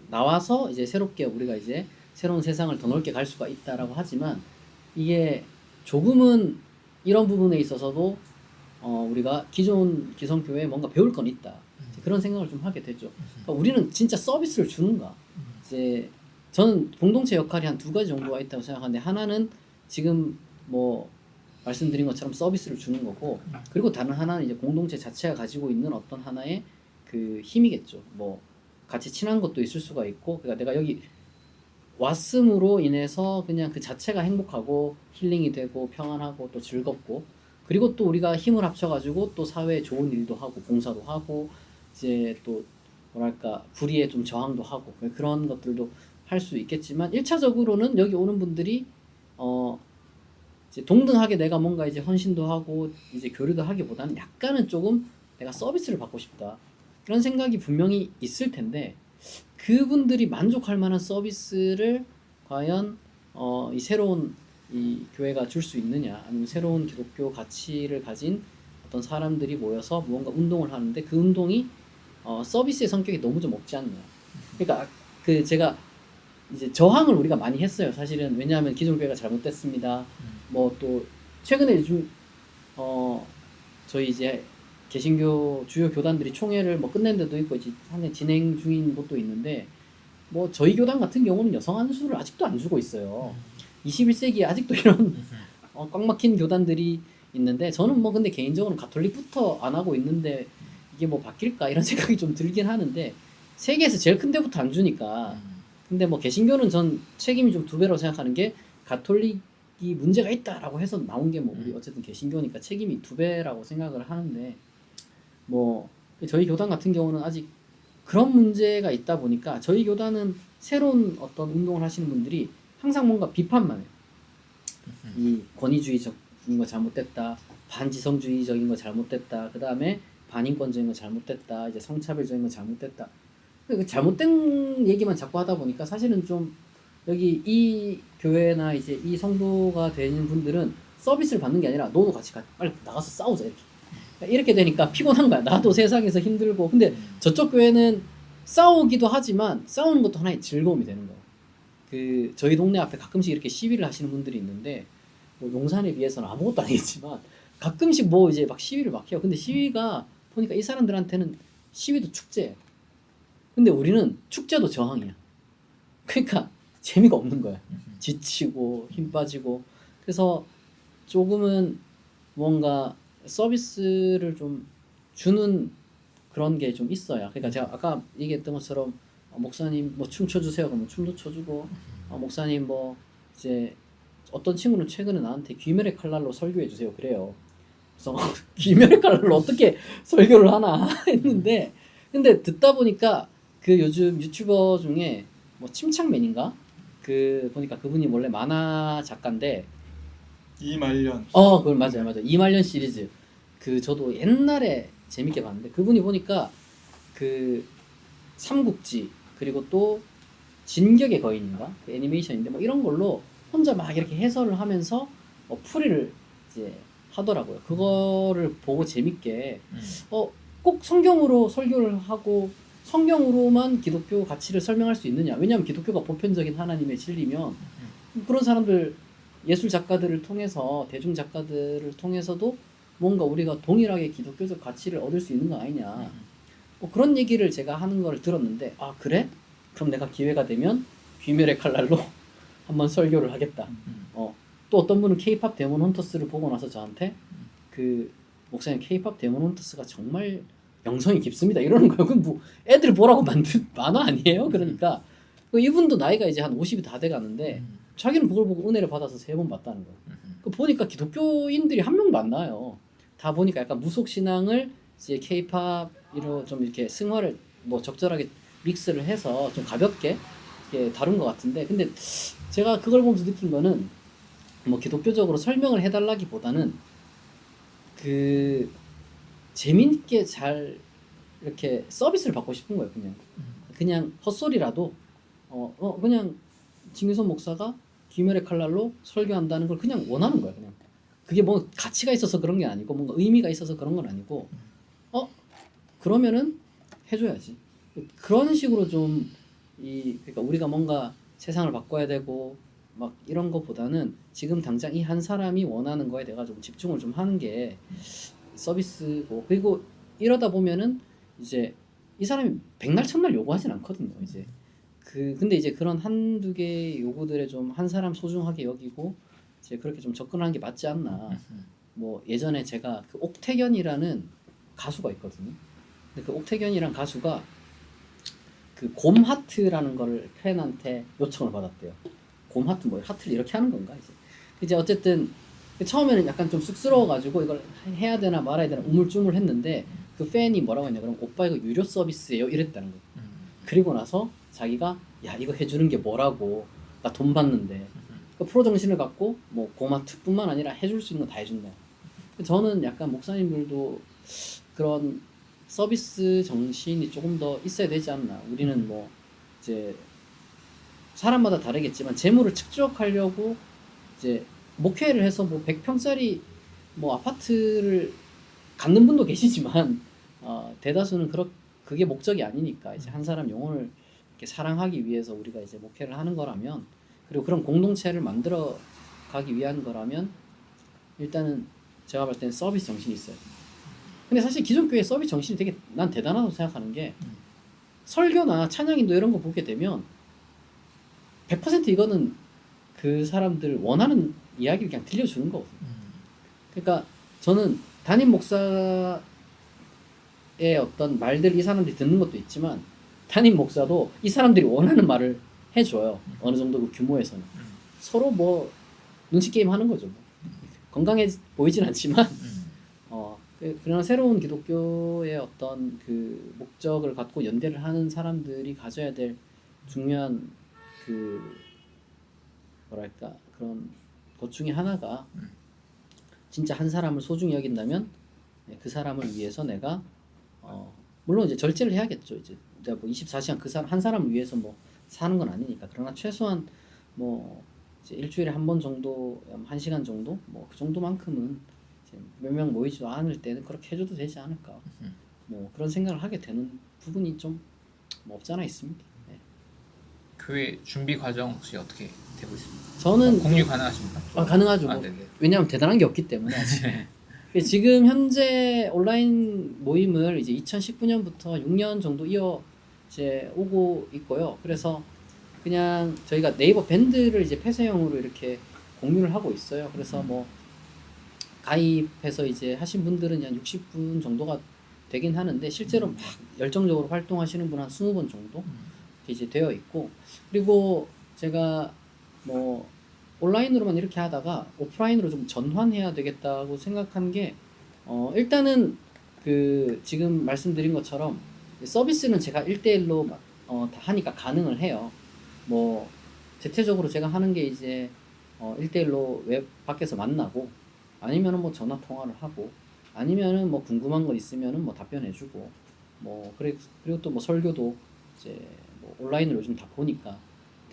나와서 이제 새롭게 우리가 이제 새로운 세상을 더 넓게 갈 수가 있다라고 하지만 이게 조금은 이런 부분에 있어서도 우리가 기존 기성교회에 뭔가 배울 건 있다. 그런 생각을 좀 하게 되죠. 그러니까 우리는 진짜 서비스를 주는가? 이제 저는 공동체 역할이 한 두 가지 정도가 있다고 생각하는데 하나는 지금 뭐 말씀드린 것처럼 서비스를 주는 거고 그리고 다른 하나는 이제 공동체 자체가 가지고 있는 어떤 하나의 그 힘이겠죠. 뭐 같이 친한 것도 있을 수가 있고 그러니까 내가 여기 왔음으로 인해서 그냥 그 자체가 행복하고 힐링이 되고 평안하고 또 즐겁고 그리고 또 우리가 힘을 합쳐가지고 또 사회에 좋은 일도 하고 봉사도 하고 이제 또 뭐랄까 불의에 좀 저항도 하고 그런 것들도 할 수 있겠지만 1차적으로는 여기 오는 분들이 이제 동등하게 내가 뭔가 이제 헌신도 하고 이제 교류도 하기보다는 약간은 조금 내가 서비스를 받고 싶다 그런 생각이 분명히 있을 텐데 그분들이 만족할 만한 서비스를 과연 이 새로운 이 교회가 줄 수 있느냐 아니면 새로운 기독교 가치를 가진 어떤 사람들이 모여서 무언가 운동을 하는데 그 운동이 서비스의 성격이 너무 좀 없지 않냐. 그러니까 그 제가 이제 저항을 우리가 많이 했어요. 사실은 왜냐하면 기존 교회가 잘못됐습니다. 뭐 또 최근에 요즘 저희 이제 개신교 주요 교단들이 총회를 뭐 끝낸 데도 있고 이제 상당히 진행 중인 곳도 있는데 뭐 저희 교단 같은 경우는 여성 안수를 아직도 안 주고 있어요. 21세기에 아직도 이런 꽉 막힌 교단들이 있는데 저는 뭐 근데 개인적으로 가톨릭부터 안 하고 있는데 이게 뭐 바뀔까 이런 생각이 좀 들긴 하는데 세계에서 제일 큰 데부터 안 주니까 근데 뭐 개신교는 전 책임이 좀 두 배로 생각하는 게 가톨릭이 문제가 있다라고 해서 나온 게 뭐 우리 어쨌든 개신교니까 책임이 두 배라고 생각을 하는데 뭐 저희 교단 같은 경우는 아직 그런 문제가 있다 보니까 저희 교단은 새로운 어떤 운동을 하시는 분들이 항상 뭔가 비판만 해요. 이 권위주의적인 거 잘못됐다, 반지성주의적인 거 잘못됐다, 그 다음에 반인권적인 거 잘못됐다, 이제 성차별적인 거 잘못됐다. 그 잘못된 얘기만 자꾸 하다 보니까 사실은 좀 여기 이 교회나 이제 이 성도가 되는 분들은 서비스를 받는 게 아니라 너도 같이 빨리 나가서 싸우자 이렇게 되니까 피곤한 거야. 나도 세상에서 힘들고 근데 저쪽 교회는 싸우기도 하지만 싸우는 것도 하나의 즐거움이 되는 거야. 그 저희 동네 앞에 가끔씩 이렇게 시위를 하시는 분들이 있는데 뭐 용산에 비해서는 아무것도 아니겠지만 가끔씩 뭐 이제 막 시위를 막 해요. 근데 시위가 보니까 이 사람들한테는 시위도 축제예요. 근데 우리는 축제도 저항이야. 그러니까 재미가 없는 거야. 지치고 힘 빠지고 그래서 조금은 뭔가 서비스를 좀 주는 그런 게 좀 있어야. 그러니까 제가 아까 얘기했던 것처럼 목사님 뭐 춤 춰주세요 그러면 춤도 춰주고 목사님 뭐 이제 어떤 친구는 최근에 나한테 귀멸의 칼날로 설교해 주세요 그래요. 그래서 귀멸의 칼날로 어떻게 설교를 하나 했는데 근데 듣다 보니까 그 요즘 유튜버 중에 뭐 침착맨인가 그 보니까 그분이 원래 만화 작가인데 이말년. 그걸 맞아요. 이말년 시리즈 그 저도 옛날에 재밌게 봤는데 그분이 보니까 그 삼국지 그리고 또 진격의 거인인가 그 애니메이션인데 뭐 이런 걸로 혼자 막 이렇게 해설을 하면서 풀이를 이제 하더라고요. 그거를 보고 재밌게 꼭 성경으로 설교를 하고 성경으로만 기독교 가치를 설명할 수 있느냐? 왜냐하면 기독교가 보편적인 하나님의 진리면 그런 사람들 예술 작가들을 통해서 대중 작가들을 통해서도 뭔가 우리가 동일하게 기독교적 가치를 얻을 수 있는 거 아니냐? 뭐 그런 얘기를 제가 하는 걸 들었는데 아 그래? 그럼 내가 기회가 되면 귀멸의 칼날로 한번 설교를 하겠다. 또 어떤 분은 K-팝 데몬 헌터스를 보고 나서 저한테 그 목사님 K-팝 데몬 헌터스가 정말 영성이 깊습니다. 이러는 거예요. 그럼 뭐 애들 보라고 만든 만화 아니에요? 그러니까 이분도 나이가 이제 한 50이 다 돼가는데 자기는 그걸 보고 은혜를 받아서 3번 봤다는 거예요. 그 보니까 기독교인들이 한 명도 안 나와요. 다 보니까 약간 무속 신앙을 이제 K-팝으로 좀 이렇게 승화를 뭐 적절하게 믹스를 해서 좀 가볍게 이렇게 다룬 것 같은데, 근데 제가 그걸 보면서 느낀 거는 뭐 기독교적으로 설명을 해달라기보다는 그 재밌게 잘 이렇게 서비스를 받고 싶은 거예요. 그냥 헛소리라도 그냥 진규선 목사가 귀멸의 칼날로 설교한다는 걸 그냥 원하는 거야. 그냥 그게 뭐 가치가 있어서 그런 게 아니고 뭔가 의미가 있어서 그런 건 아니고 그러면은 해줘야지. 그런 식으로 좀 그러니까 우리가 뭔가 세상을 바꿔야 되고 막 이런 것보다는 지금 당장 이 한 사람이 원하는 거에 내가 좀 집중을 좀 하는 게 서비스고, 그리고 이러다 보면은 이제 이 사람이 백날 천날 요구하진 않거든요. 이제 근데 이제 그런 한두 개 요구들에 좀 한 사람 소중하게 여기고 이제 그렇게 좀 접근하는 게 맞지 않나. 뭐 예전에 제가 그 옥태견이라는 가수가 있거든요. 근데 그 옥태견이란 가수가 그 곰하트라는 거를 팬한테 요청을 받았대요. 곰하트 뭐 하트를 이렇게 하는 건가 이제 어쨌든 처음에는 약간 좀 쑥스러워가지고 이걸 해야 되나 말아야 되나 우물쭈물했는데 그 팬이 뭐라고 했냐, 그럼 오빠 이거 유료 서비스예요 이랬다는 거예요. 그리고 나서 자기가 야 이거 해주는 게 뭐라고, 나 돈 받는데. 그 프로 정신을 갖고 뭐 곰하트뿐만 아니라 해줄 수 있는 거 다 해준다. 저는 약간 목사님들도 그런 서비스 정신이 조금 더 있어야 되지 않나. 우리는 뭐 이제 사람마다 다르겠지만 재물을 축적하려고 이제 목회를 해서 뭐 100평짜리 뭐 아파트를 갖는 분도 계시지만 대다수는 그게 목적이 아니니까 이제 한 사람 영혼을 이렇게 사랑하기 위해서 우리가 이제 목회를 하는 거라면, 그리고 그런 공동체를 만들어 가기 위한 거라면 일단은 제가 볼 때는 서비스 정신이 있어요. 근데 사실 기존 교회 서비스 정신이 되게 난 대단하다고 생각하는 게 설교나 찬양인도 이런 거 보게 되면 100% 이거는 그 사람들 원하는 이야기를 그냥 들려주는 거거든요. 그러니까 저는 담임 목사의 어떤 말들 이 사람들이 듣는 것도 있지만 담임 목사도 이 사람들이 원하는 말을 해줘요. 어느 정도 그 규모에서는. 서로 뭐 눈치 게임 하는 거죠. 뭐. 건강해 보이진 않지만 그러나 새로운 기독교의 어떤 그 목적을 갖고 연대를 하는 사람들이 가져야 될 중요한 그 뭐랄까 그런 것 중에 하나가 진짜 한 사람을 소중히 여긴다면 그 사람을 위해서 내가 물론 이제 절제를 해야겠죠. 이제 내가 뭐 24시간 그 사람 한 사람을 위해서 뭐 사는 건 아니니까. 그러나 최소한 뭐 이제 일주일에 한 번 정도, 1시간 정도 뭐 그 정도만큼은 몇 명 모이지도 않을 때는 그렇게 해줘도 되지 않을까. 뭐 그런 생각을 하게 되는 부분이 좀 뭐 없지 않아 있습니다. 네. 교회 준비 과정 혹시 어떻게 되고 있습니까? 저는 공유 가능하십니까? 가능하죠. 뭐. 네네. 왜냐하면 대단한 게 없기 때문에. 지금 현재 온라인 모임을 이제 2019년부터 6년 정도 이제 오고 있고요. 그래서 그냥 저희가 네이버 밴드를 이제 폐쇄형으로 이렇게 공유를 하고 있어요. 그래서 뭐 가입해서 이제 하신 분들은 한 60분 정도가 되긴 하는데 실제로 막 열정적으로 활동하시는 분 한 20분 정도 이제 되어 있고, 그리고 제가 뭐 온라인으로만 이렇게 하다가 오프라인으로 좀 전환해야 되겠다고 생각한 게 일단은 그 지금 말씀드린 것처럼 서비스는 제가 1대1로 다 하니까 가능을 해요. 뭐 대체적으로 제가 하는 게 이제 1대1로 웹 밖에서 만나고 아니면은 뭐 전화 통화를 하고 아니면은 뭐 궁금한 거 있으면은 뭐 답변해주고 뭐 그리고 또 뭐 설교도 이제 뭐 온라인으로 요즘 다 보니까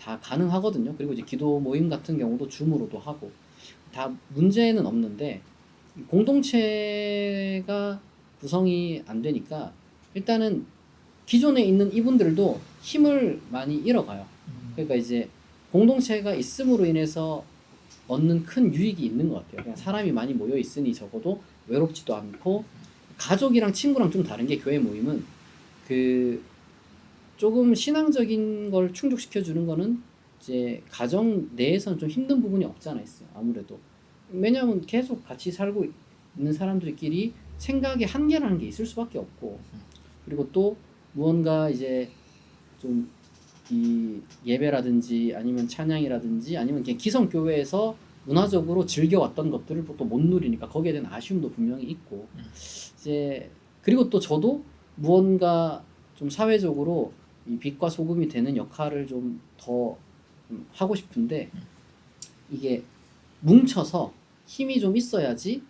다 가능하거든요. 그리고 이제 기도 모임 같은 경우도 줌으로도 하고 다 문제는 없는데 공동체가 구성이 안 되니까 일단은 기존에 있는 이분들도 힘을 많이 잃어가요. 그러니까 이제 공동체가 있음으로 인해서 얻는 큰 유익이 있는 것 같아요. 그냥 사람이 많이 모여 있으니 적어도 외롭지도 않고, 가족이랑 친구랑 좀 다른 게 교회 모임은 그 조금 신앙적인 걸 충족시켜 주는 거는 이제 가정 내에서는 좀 힘든 부분이 없지 않아 있어요. 아무래도 왜냐하면 계속 같이 살고 있는 사람들끼리 생각의 한계라는 게 있을 수밖에 없고, 그리고 또 무언가 이제 좀 이 예배라든지 아니면 찬양이라든지 아니면 그냥 기성교회에서 문화적으로 즐겨왔던 것들을 또 못 누리니까 거기에 대한 아쉬움도 분명히 있고, 이제 그리고 또 저도 무언가 좀 사회적으로 이 빛과 소금이 되는 역할을 좀 더 하고 싶은데, 이게 뭉쳐서 힘이 좀 있어야지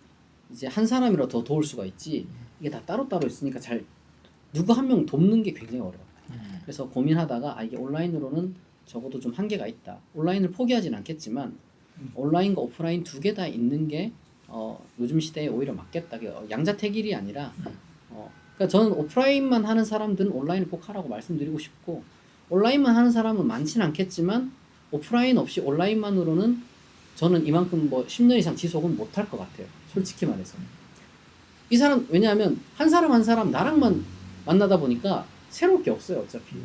이제 한 사람이라도 더 도울 수가 있지, 이게 다 따로따로 있으니까 잘 누구 한 명 돕는 게 굉장히 어려워요. 그래서 고민하다가 이게 온라인으로는 적어도 좀 한계가 있다. 온라인을 포기하진 않겠지만 온라인과 오프라인 두 개 다 있는 게 요즘 시대에 오히려 맞겠다. 양자택일이 아니라 그러니까 저는 오프라인만 하는 사람들은 온라인을 꼭 하라고 말씀드리고 싶고, 온라인만 하는 사람은 많지는 않겠지만 오프라인 없이 온라인만으로는 저는 이만큼 뭐 10년 이상 지속은 못할 것 같아요. 솔직히 말해서. 이 사람, 왜냐하면 한 사람 한 사람 나랑만 만나다 보니까 새로울 게 없어요. 어차피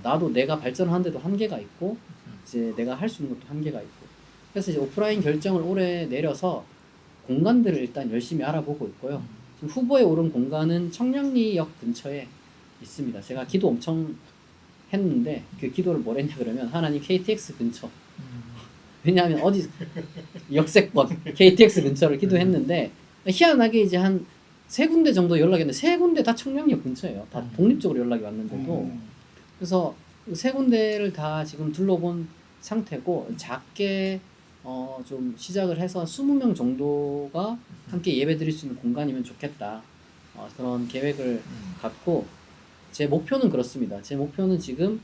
나도 내가 발전하는데도 한계가 있고 이제 내가 할 수 있는 것도 한계가 있고, 그래서 이제 오프라인 결정을 올해 내려서 공간들을 일단 열심히 알아보고 있고요. 지금 후보에 오른 공간은 청량리역 근처에 있습니다. 제가 기도 엄청 했는데 그 기도를 뭘 했냐 그러면 하나님 KTX 근처, 왜냐하면 어디 역세권 KTX 근처를 기도했는데 희한하게 이제 한 3군데 정도 연락이 왔는데 3군데 다 청량역 근처예요. 다 독립적으로 연락이 왔는데도. 그래서 3군데를 다 지금 둘러본 상태고, 작게 좀 시작을 해서 20명 정도가 함께 예배 드릴 수 있는 공간이면 좋겠다. 그런 계획을 갖고, 제 목표는 그렇습니다. 제 목표는 지금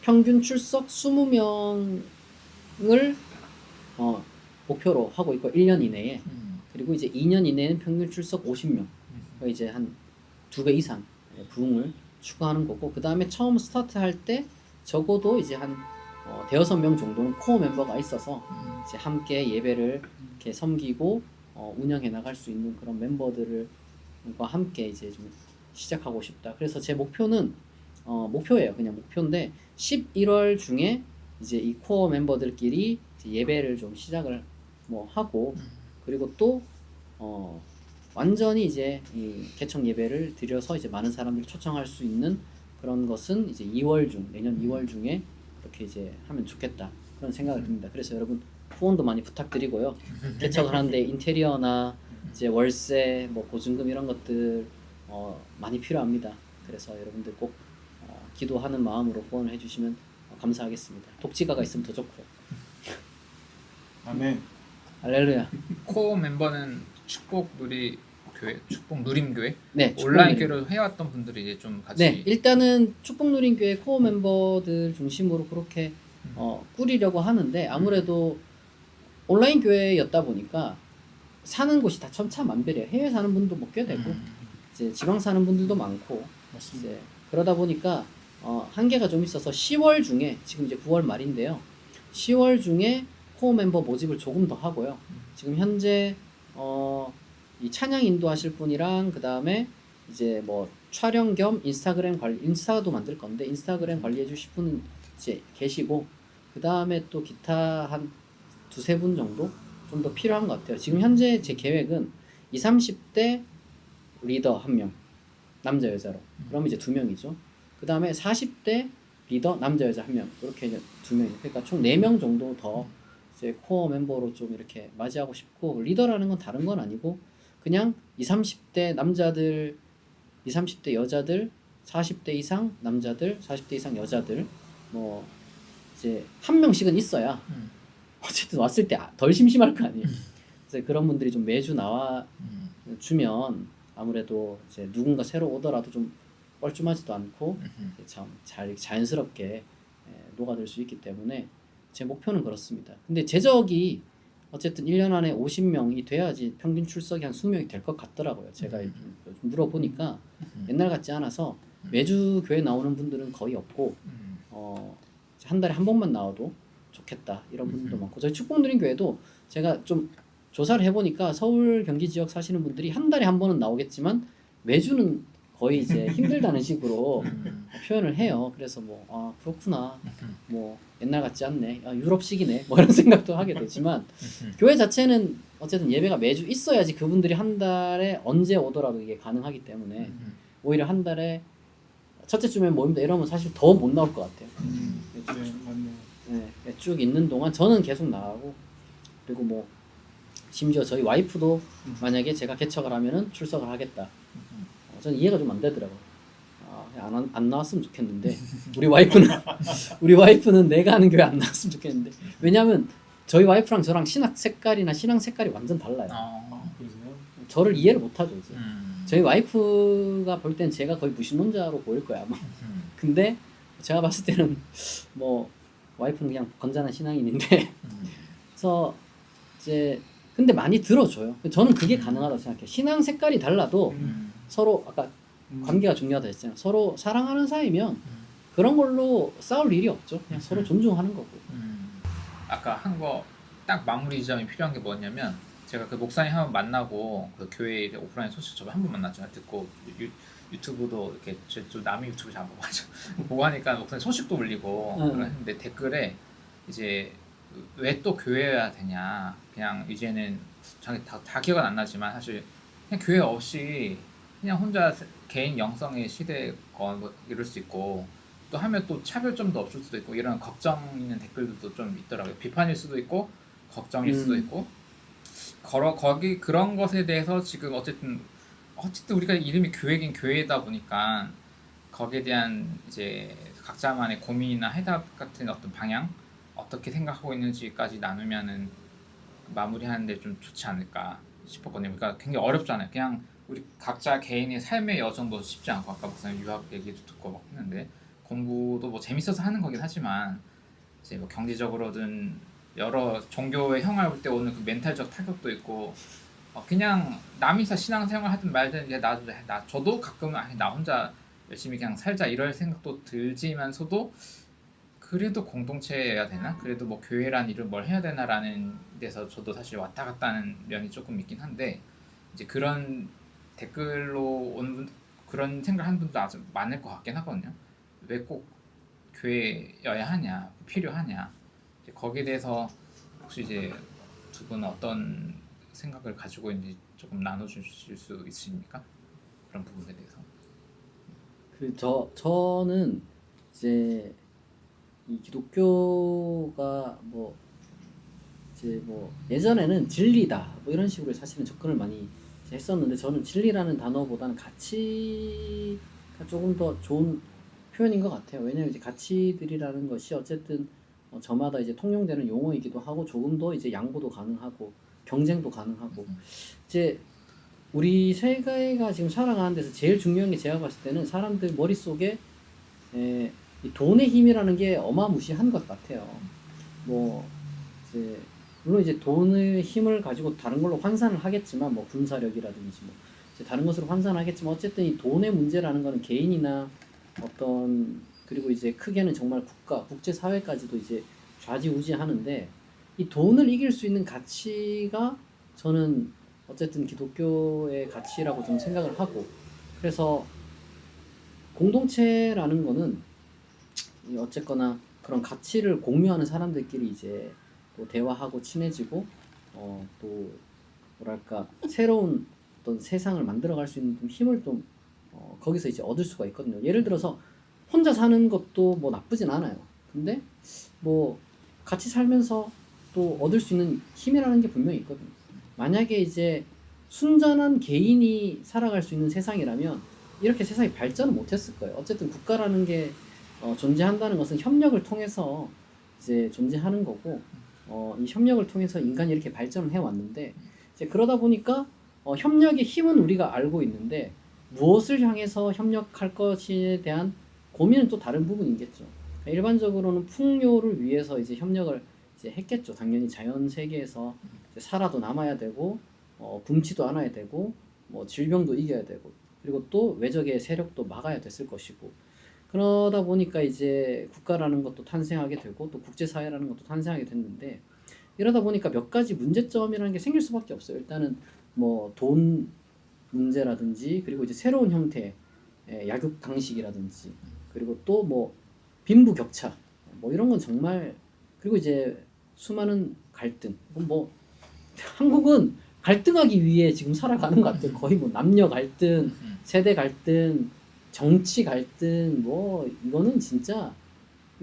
평균 출석 20명을 목표로 하고 있고, 1년 이내에. 그리고 이제 2년 이내에는 평균 출석 50명. 그러니까 이제 한 2배 이상 부흥을 추가하는 거고, 그 다음에 처음 스타트할 때 적어도 이제 한 대여섯 명 정도는 코어 멤버가 있어서 이제 함께 예배를 이렇게 섬기고 운영해 나갈 수 있는 그런 멤버들과 함께 이제 좀 시작하고 싶다. 그래서 제 목표는 목표예요. 그냥 목표인데 11월 중에 이제 이 코어 멤버들끼리 이제 예배를 좀 시작을 뭐 하고, 그리고 또 완전히 이제 이 개척 예배를 드려서 이제 많은 사람들을 초청할 수 있는 그런 것은 이제 2월 중, 내년 2월 중에 그렇게 이제 하면 좋겠다, 그런 생각을 듭니다. 그래서 여러분 후원도 많이 부탁드리고요. 개척을 하는데 인테리어나 이제 월세, 뭐 보증금 이런 것들 많이 필요합니다. 그래서 여러분들 꼭 기도하는 마음으로 후원을 해주시면 감사하겠습니다. 독지가가 있으면 더 좋고. 아멘. 할렐루야. 코어 멤버는 축복 누림교회 네, 온라인 교회로 해왔던 분들이 이제 좀 같이. 네, 일단은 축복누린교회 코어 멤버들 중심으로 그렇게 꾸리려고 하는데, 아무래도 온라인 교회였다 보니까 사는 곳이 다 천차만별이에요. 해외 사는 분도 뭐 꽤 되고 이제 지방 사는 분들도 많고, 이제 그러다 보니까 한계가 좀 있어서 10월 중에, 지금 이제 9월 말인데요. 10월 중에 코어 멤버 모집을 조금 더 하고요. 지금 현재 이 찬양 인도하실 분이랑, 그 다음에 이제 뭐 촬영 겸 인스타그램 관리, 인스타도 만들 건데 인스타그램 관리해 주실 분은 이제 계시고, 그 다음에 또 기타 한 2-3분 정도 좀 더 필요한 것 같아요. 지금 현재 제 계획은 20-30대 리더 1명, 남자 여자로. 그러면 이제 2명이죠. 그 다음에 40대 리더 남자 여자 1명, 이렇게 이제 2명. 그러니까 총 4명 정도 더 이제 코어 멤버로 좀 이렇게 맞이하고 싶고, 리더라는 건 다른 건 아니고 그냥 20-30대 남자들, 20-30대 여자들, 40대 이상 남자들, 40대 이상 여자들, 뭐 이제 1명씩은 있어야 어쨌든 왔을 때 덜 심심할 거 아니에요. 그래서 그런 분들이 좀 매주 나와 주면 아무래도 이제 누군가 새로 오더라도 좀 뻘쭘하지도 않고 참 자연스럽게 녹아들 수 있기 때문에 제 목표는 그렇습니다. 근데 제적이 어쨌든 1년 안에 50명이 돼야지 평균 출석이 한 20명이 될 것 같더라고요. 제가 좀 물어보니까 옛날 같지 않아서 매주 교회 나오는 분들은 거의 없고 한 달에 한 번만 나와도 좋겠다 이런 분들도 많고 저희 축복누린 교회도 제가 좀 조사를 해보니까 서울 경기 지역 사시는 분들이 한 달에 한 번은 나오겠지만 매주는 거의 이제 힘들다는 식으로 표현을 해요. 그래서 뭐 아 그렇구나 뭐 옛날 같지 않네 유럽식이네 뭐 이런 생각도 하게 되지만 교회 자체는 어쨌든 예배가 매주 있어야지 그분들이 한 달에 언제 오더라도 이게 가능하기 때문에 오히려 한 달에 첫째 주에 모임다 이러면 사실 더 못 나올 것 같아요. 네, 맞네요. 네, 쭉 있는 동안 저는 계속 나가고 그리고 뭐 심지어 저희 와이프도 만약에 제가 개척을 하면은 출석을 하겠다. 저는 이해가 좀 안 되더라고요. 안 나왔으면 좋겠는데 우리 와이프는 내가 하는 교회 안 나왔으면 좋겠는데 왜냐하면 저희 와이프랑 저랑 신앙 색깔이 완전 달라요. 그러세요? 저를 이해를 못하죠 이제. 저희 와이프가 볼 땐 제가 거의 무신론자로 보일 거야 아마. 근데 제가 봤을 때는 뭐 와이프는 그냥 건전한 신앙인인데 그래서 이제 근데 많이 들어줘요. 저는 그게 가능하다고 생각해요. 신앙 색깔이 달라도 서로 아까 관계가 중요하다 했잖아요. 서로 사랑하는 사이면 그런 걸로 싸울 일이 없죠. 그냥 서로 존중하는 거고. 아까 한 거 딱 마무리 지점이 필요한 게 뭐냐면 제가 그 목사님 한 번 만나고 그 교회 오프라인 소식 저번 한 번 만났잖아요. 듣고 유튜브도 이렇게 좀 남의 유튜브 잘 안 보죠. 보고 하니까 목사님 소식도 올리고 했는데 댓글에 이제 왜 또 교회여야 되냐. 그냥 이제는 자기 다 기억은 안 나지만 사실 그냥 교회 없이 그냥 혼자 개인 영성의 시대건 뭐 이럴 수 있고 또 하면 또 차별점도 없을 수도 있고 이런 걱정 있는 댓글들도 좀 있더라고요. 비판일 수도 있고 걱정일 수도 있고 거기 그런 것에 대해서 지금 어쨌든 우리가 이름이 교회긴 교회다 보니까 거기에 대한 이제 각자만의 고민이나 해답 같은 어떤 방향 어떻게 생각하고 있는지까지 나누면은 마무리하는데 좀 좋지 않을까 싶었거든요. 그러니까 굉장히 어렵잖아요. 그냥 우리 각자 개인의 삶의 여정도 쉽지 않고 아까 목사님 유학 얘기도 듣고 막 했는데 공부도 뭐 재밌어서 하는 거긴 하지만 이제 뭐 경제적으로든 여러 종교의 형을 볼 때 오는 그 멘탈적 타격도 있고 그냥 남이서 신앙생활 하든 말든 이제 저도 가끔은 나 혼자 열심히 그냥 살자 이럴 생각도 들지만서도 그래도 공동체여야 되나? 그래도 뭐 교회란 이름 뭘 해야 되나라는 데서 저도 사실 왔다 갔다 하는 면이 조금 있긴 한데 이제 그런 댓글로 온 그런 생각하는 분도 아주 많을 것 같긴 하거든요. 왜 꼭 교회여야 하냐, 필요하냐. 이제 거기에 대해서 혹시 이제 두 분은 어떤 생각을 가지고 있는지 조금 나눠주실 수 있으십니까? 그런 부분에 대해서. 저는 이제 이 기독교가 뭐 이제 뭐 예전에는 진리다 뭐 이런 식으로 사실은 접근을 많이 했었는데 저는 진리라는 단어보다는 가치가 조금 더 좋은 표현인 것 같아요. 왜냐하면 이제 가치들이라는 것이 어쨌든 저마다 이제 통용되는 용어이기도 하고 조금 더 이제 양보도 가능하고 경쟁도 가능하고 이제 우리 세계가 지금 살아가는 데서 제일 중요한 게 제가 봤을 때는 사람들 머릿속에 이 돈의 힘이라는 게 어마무시한 것 같아요. 뭐 이제 물론 이제 돈의 힘을 가지고 다른 걸로 환산을 하겠지만 뭐 군사력이라든지 뭐 이제 다른 것으로 환산하겠지만 어쨌든 이 돈의 문제라는 거는 개인이나 어떤 그리고 이제 크게는 정말 국가, 국제 사회까지도 이제 좌지우지하는데 이 돈을 이길 수 있는 가치가 저는 어쨌든 기독교의 가치라고 좀 생각을 하고 그래서 공동체라는 거는 어쨌거나 그런 가치를 공유하는 사람들끼리 이제 또 대화하고 친해지고 또 뭐랄까 새로운 어떤 세상을 만들어갈 수 있는 좀 힘을 좀 거기서 이제 얻을 수가 있거든요. 예를 들어서 혼자 사는 것도 뭐 나쁘진 않아요. 근데 뭐 같이 살면서 또 얻을 수 있는 힘이라는 게 분명히 있거든요. 만약에 이제 순전한 개인이 살아갈 수 있는 세상이라면 이렇게 세상이 발전을 못했을 거예요. 어쨌든 국가라는 게 존재한다는 것은 협력을 통해서 이제 존재하는 거고 이 협력을 통해서 인간이 이렇게 발전을 해왔는데 이제 그러다 보니까 협력의 힘은 우리가 알고 있는데 무엇을 향해서 협력할 것에 대한 고민은 또 다른 부분이겠죠. 일반적으로는 풍요를 위해서 이제 협력을 이제 했겠죠. 당연히 자연 세계에서 이제 살아도 남아야 되고 굶지도 않아야 되고 뭐 질병도 이겨야 되고 그리고 또 외적의 세력도 막아야 됐을 것이고 그러다 보니까 이제 국가라는 것도 탄생하게 되고 또 국제사회라는 것도 탄생하게 됐는데 이러다 보니까 몇 가지 문제점이라는 게 생길 수밖에 없어요. 일단은 뭐 돈 문제라든지 그리고 이제 새로운 형태의 약육 강식이라든지 그리고 또 뭐 빈부격차 뭐 이런 건 정말 그리고 이제 수많은 갈등 뭐 한국은 갈등하기 위해 지금 살아가는 것 같아요. 거의 뭐 남녀 갈등, 세대 갈등, 정치 갈등 뭐 이거는 진짜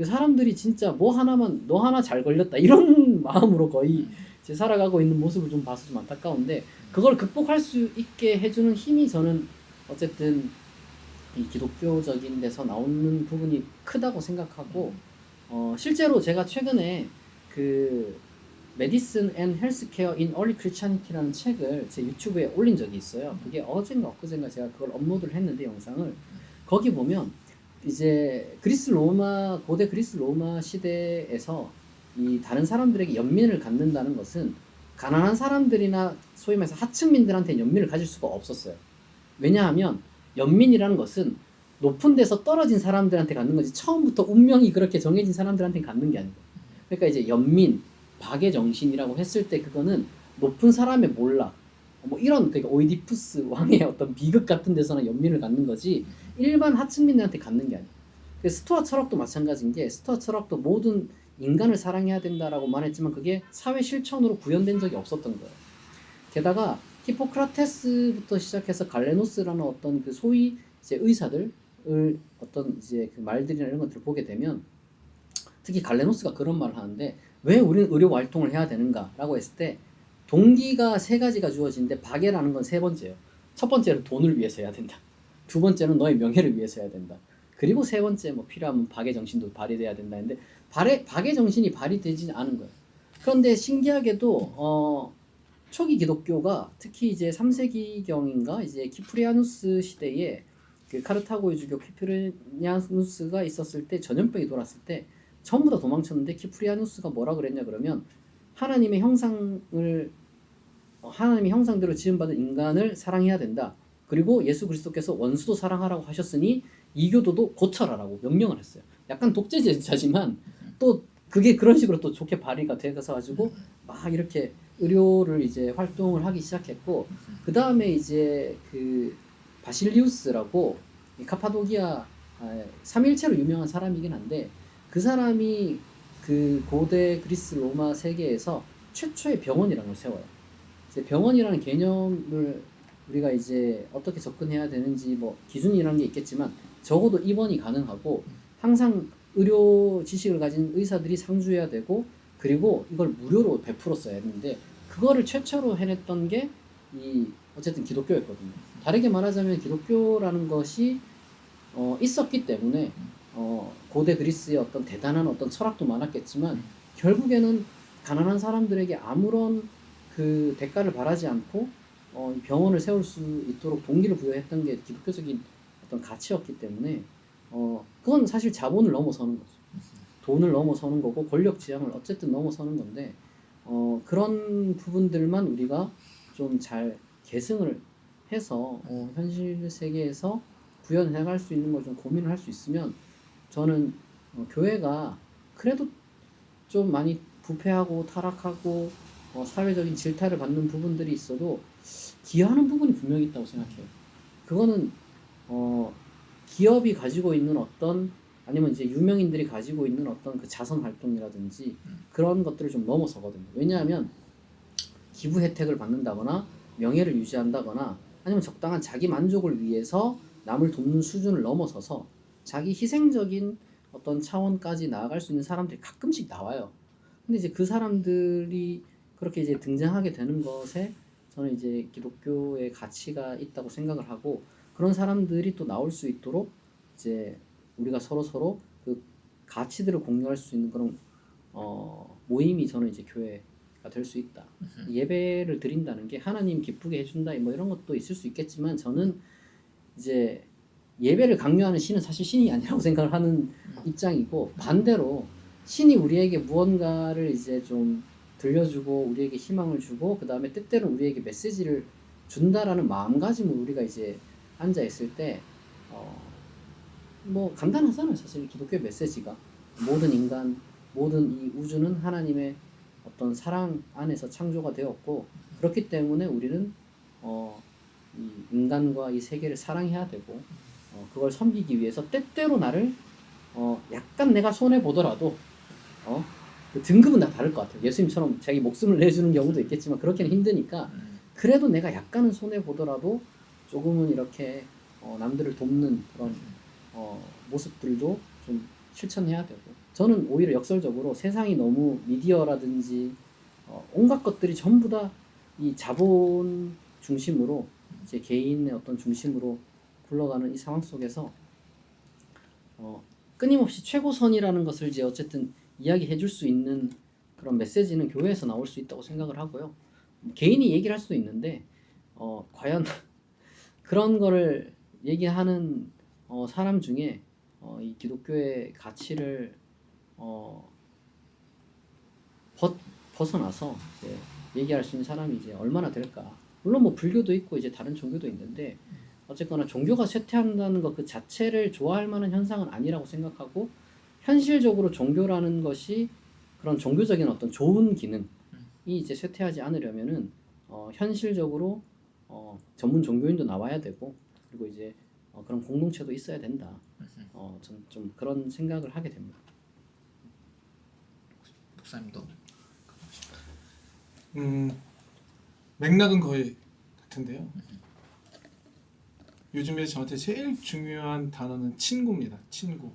사람들이 진짜 뭐 하나만 너 하나 잘 걸렸다 이런 마음으로 거의 이제 살아가고 있는 모습을 좀 봐서 좀 안타까운데 그걸 극복할 수 있게 해주는 힘이 저는 어쨌든 이 기독교적인 데서 나오는 부분이 크다고 생각하고 실제로 제가 최근에 그 Medicine and Healthcare in Early Christianity라는 책을 제 유튜브에 올린 적이 있어요. 그게 어젠가 엊그젠가 제가 그걸 업로드를 했는데 영상을 거기 보면 이제 고대 그리스 로마 시대에서 이 다른 사람들에게 연민을 갖는다는 것은 가난한 사람들이나 소위 말해서 하층민들한테 연민을 가질 수가 없었어요. 왜냐하면 연민이라는 것은 높은 데서 떨어진 사람들한테 갖는 거지 처음부터 운명이 그렇게 정해진 사람들한테 갖는 게 아니고 그러니까 이제 연민, 박의 정신이라고 했을 때 그거는 높은 사람의 몰락 뭐 이런 그러니까 오이디푸스 왕의 어떤 비극 같은 데서는 연민을 갖는 거지 일반 하층민들한테 갖는 게 아니에요. 스토아 철학도 마찬가지인 게 스토아 철학도 모든 인간을 사랑해야 된다라고 말했지만 그게 사회 실천으로 구현된 적이 없었던 거예요. 게다가 히포크라테스부터 시작해서 갈레노스라는 어떤 그 소위 이제 의사들을 어떤 이제 그 말들이나 이런 것들을 보게 되면 특히 갈레노스가 그런 말을 하는데 왜 우리는 의료 활동을 해야 되는가라고 했을 때 동기가 세 가지가 주어지는데 박애라는 건 세 번째예요. 첫 번째는 돈을 위해서 해야 된다. 두 번째는 너의 명예를 위해서 해야 된다. 그리고 세 번째 뭐 필요하면 박애 정신도 발휘돼야 된다 했는데 박애 정신이 발휘되지 않은 거예요. 그런데 신기하게도 초기 기독교가 특히 이제 3세기경인가 이제 키프리아누스 시대에 그 카르타고의 주교 키프리아누스가 있었을 때 전염병이 돌았을 때 전부 다 도망쳤는데 키프리아누스가 뭐라 그랬냐 그러면 하나님의 형상대로 지음받은 인간을 사랑해야 된다. 그리고 예수 그리스도께서 원수도 사랑하라고 하셨으니 이교도도 고쳐라라고 명령을 했어요. 약간 독재자지만 또 그게 그런 식으로 또 좋게 발휘가 돼서 가지고 막 이렇게 의료를 이제 활동을 하기 시작했고 그 다음에 이제 그 바실리우스라고 카파도기아 삼일체로 유명한 사람이긴 한데 그 사람이 그 고대 그리스 로마 세계에서 최초의 병원이라는 걸 세워요. 이제 병원이라는 개념을 우리가 이제 어떻게 접근해야 되는지 뭐 기준이라는 게 있겠지만 적어도 입원이 가능하고 항상 의료 지식을 가진 의사들이 상주해야 되고 그리고 이걸 무료로 베풀었어야 했는데 그거를 최초로 해냈던 게 이 어쨌든 기독교였거든요. 다르게 말하자면 기독교라는 것이 있었기 때문에 고대 그리스의 어떤 대단한 어떤 철학도 많았겠지만 결국에는 가난한 사람들에게 아무런 그 대가를 바라지 않고 병원을 세울 수 있도록 동기를 부여했던 게 기독교적인 어떤 가치였기 때문에 그건 사실 자본을 넘어서는 거죠. 돈을 넘어서는 거고 권력 지향을 어쨌든 넘어서는 건데 그런 부분들만 우리가 좀 잘 계승을 해서 현실 세계에서 구현해 갈 수 있는 걸 좀 고민을 할 수 있으면 저는 교회가 그래도 좀 많이 부패하고 타락하고 사회적인 질타를 받는 부분들이 있어도 기여하는 부분이 분명히 있다고 생각해요. 그거는 기업이 가지고 있는 어떤 아니면 이제 유명인들이 가지고 있는 어떤 그 자선 활동이라든지 그런 것들을 좀 넘어서거든요. 왜냐하면 기부 혜택을 받는다거나 명예를 유지한다거나 아니면 적당한 자기 만족을 위해서 남을 돕는 수준을 넘어서서 자기 희생적인 어떤 차원까지 나아갈 수 있는 사람들이 가끔씩 나와요. 근데 이제 그 사람들이 그렇게 이제 등장하게 되는 것에 저는 이제 기독교의 가치가 있다고 생각을 하고 그런 사람들이 또 나올 수 있도록 이제 우리가 서로 그 가치들을 공유할 수 있는 그런 모임이 저는 이제 교회가 될 수 있다. 예배를 드린다는 게 하나님 기쁘게 해준다 뭐 이런 것도 있을 수 있겠지만 저는 이제 예배를 강요하는 신은 사실 신이 아니라고 생각을 하는 입장이고 반대로 신이 우리에게 무언가를 이제 좀 들려주고 우리에게 희망을 주고 그 다음에 때때로 우리에게 메시지를 준다라는 마음가짐으로 우리가 이제 앉아 있을 때 뭐 간단하잖아요. 사실 기독교의 메시지가 모든 인간, 모든 이 우주는 하나님의 어떤 사랑 안에서 창조가 되었고 그렇기 때문에 우리는 이 인간과 이 세계를 사랑해야 되고 그걸 섬기기 위해서 때때로 나를 약간 내가 손해 보더라도 그 등급은 다 다를 것 같아요. 예수님처럼 자기 목숨을 내주는 경우도 있겠지만 그렇게는 힘드니까 그래도 내가 약간은 손해 보더라도 조금은 이렇게 남들을 돕는 그런 모습들도 좀 실천해야 되고 저는 오히려 역설적으로 세상이 너무 미디어라든지 온갖 것들이 전부 다 이 자본 중심으로 이제 개인의 어떤 중심으로 굴러가는 이 상황 속에서 끊임없이 최고선이라는 것을 이제 어쨌든 이야기해 줄 수 있는 그런 메시지는 교회에서 나올 수 있다고 생각을 하고요. 개인이 얘기를 할 수도 있는데 과연 그런 거를 얘기하는 사람 중에 이 기독교의 가치를 벗어나서 이제 얘기할 수 있는 사람이 이제 얼마나 될까? 물론 뭐 불교도 있고 이제 다른 종교도 있는데 어쨌거나 종교가 쇠퇴한다는 것 그 자체를 좋아할 만한 현상은 아니라고 생각하고 현실적으로 종교라는 것이 그런 종교적인 어떤 좋은 기능이 이제 쇠퇴하지 않으려면은 현실적으로 전문 종교인도 나와야 되고 그리고 이제 그런 공동체도 있어야 된다. 전 좀 그런 생각을 하게 됩니다. 목사님도 맥락은 거의 같은데요. 요즘에 저한테 제일 중요한 단어는 친구입니다. 친구.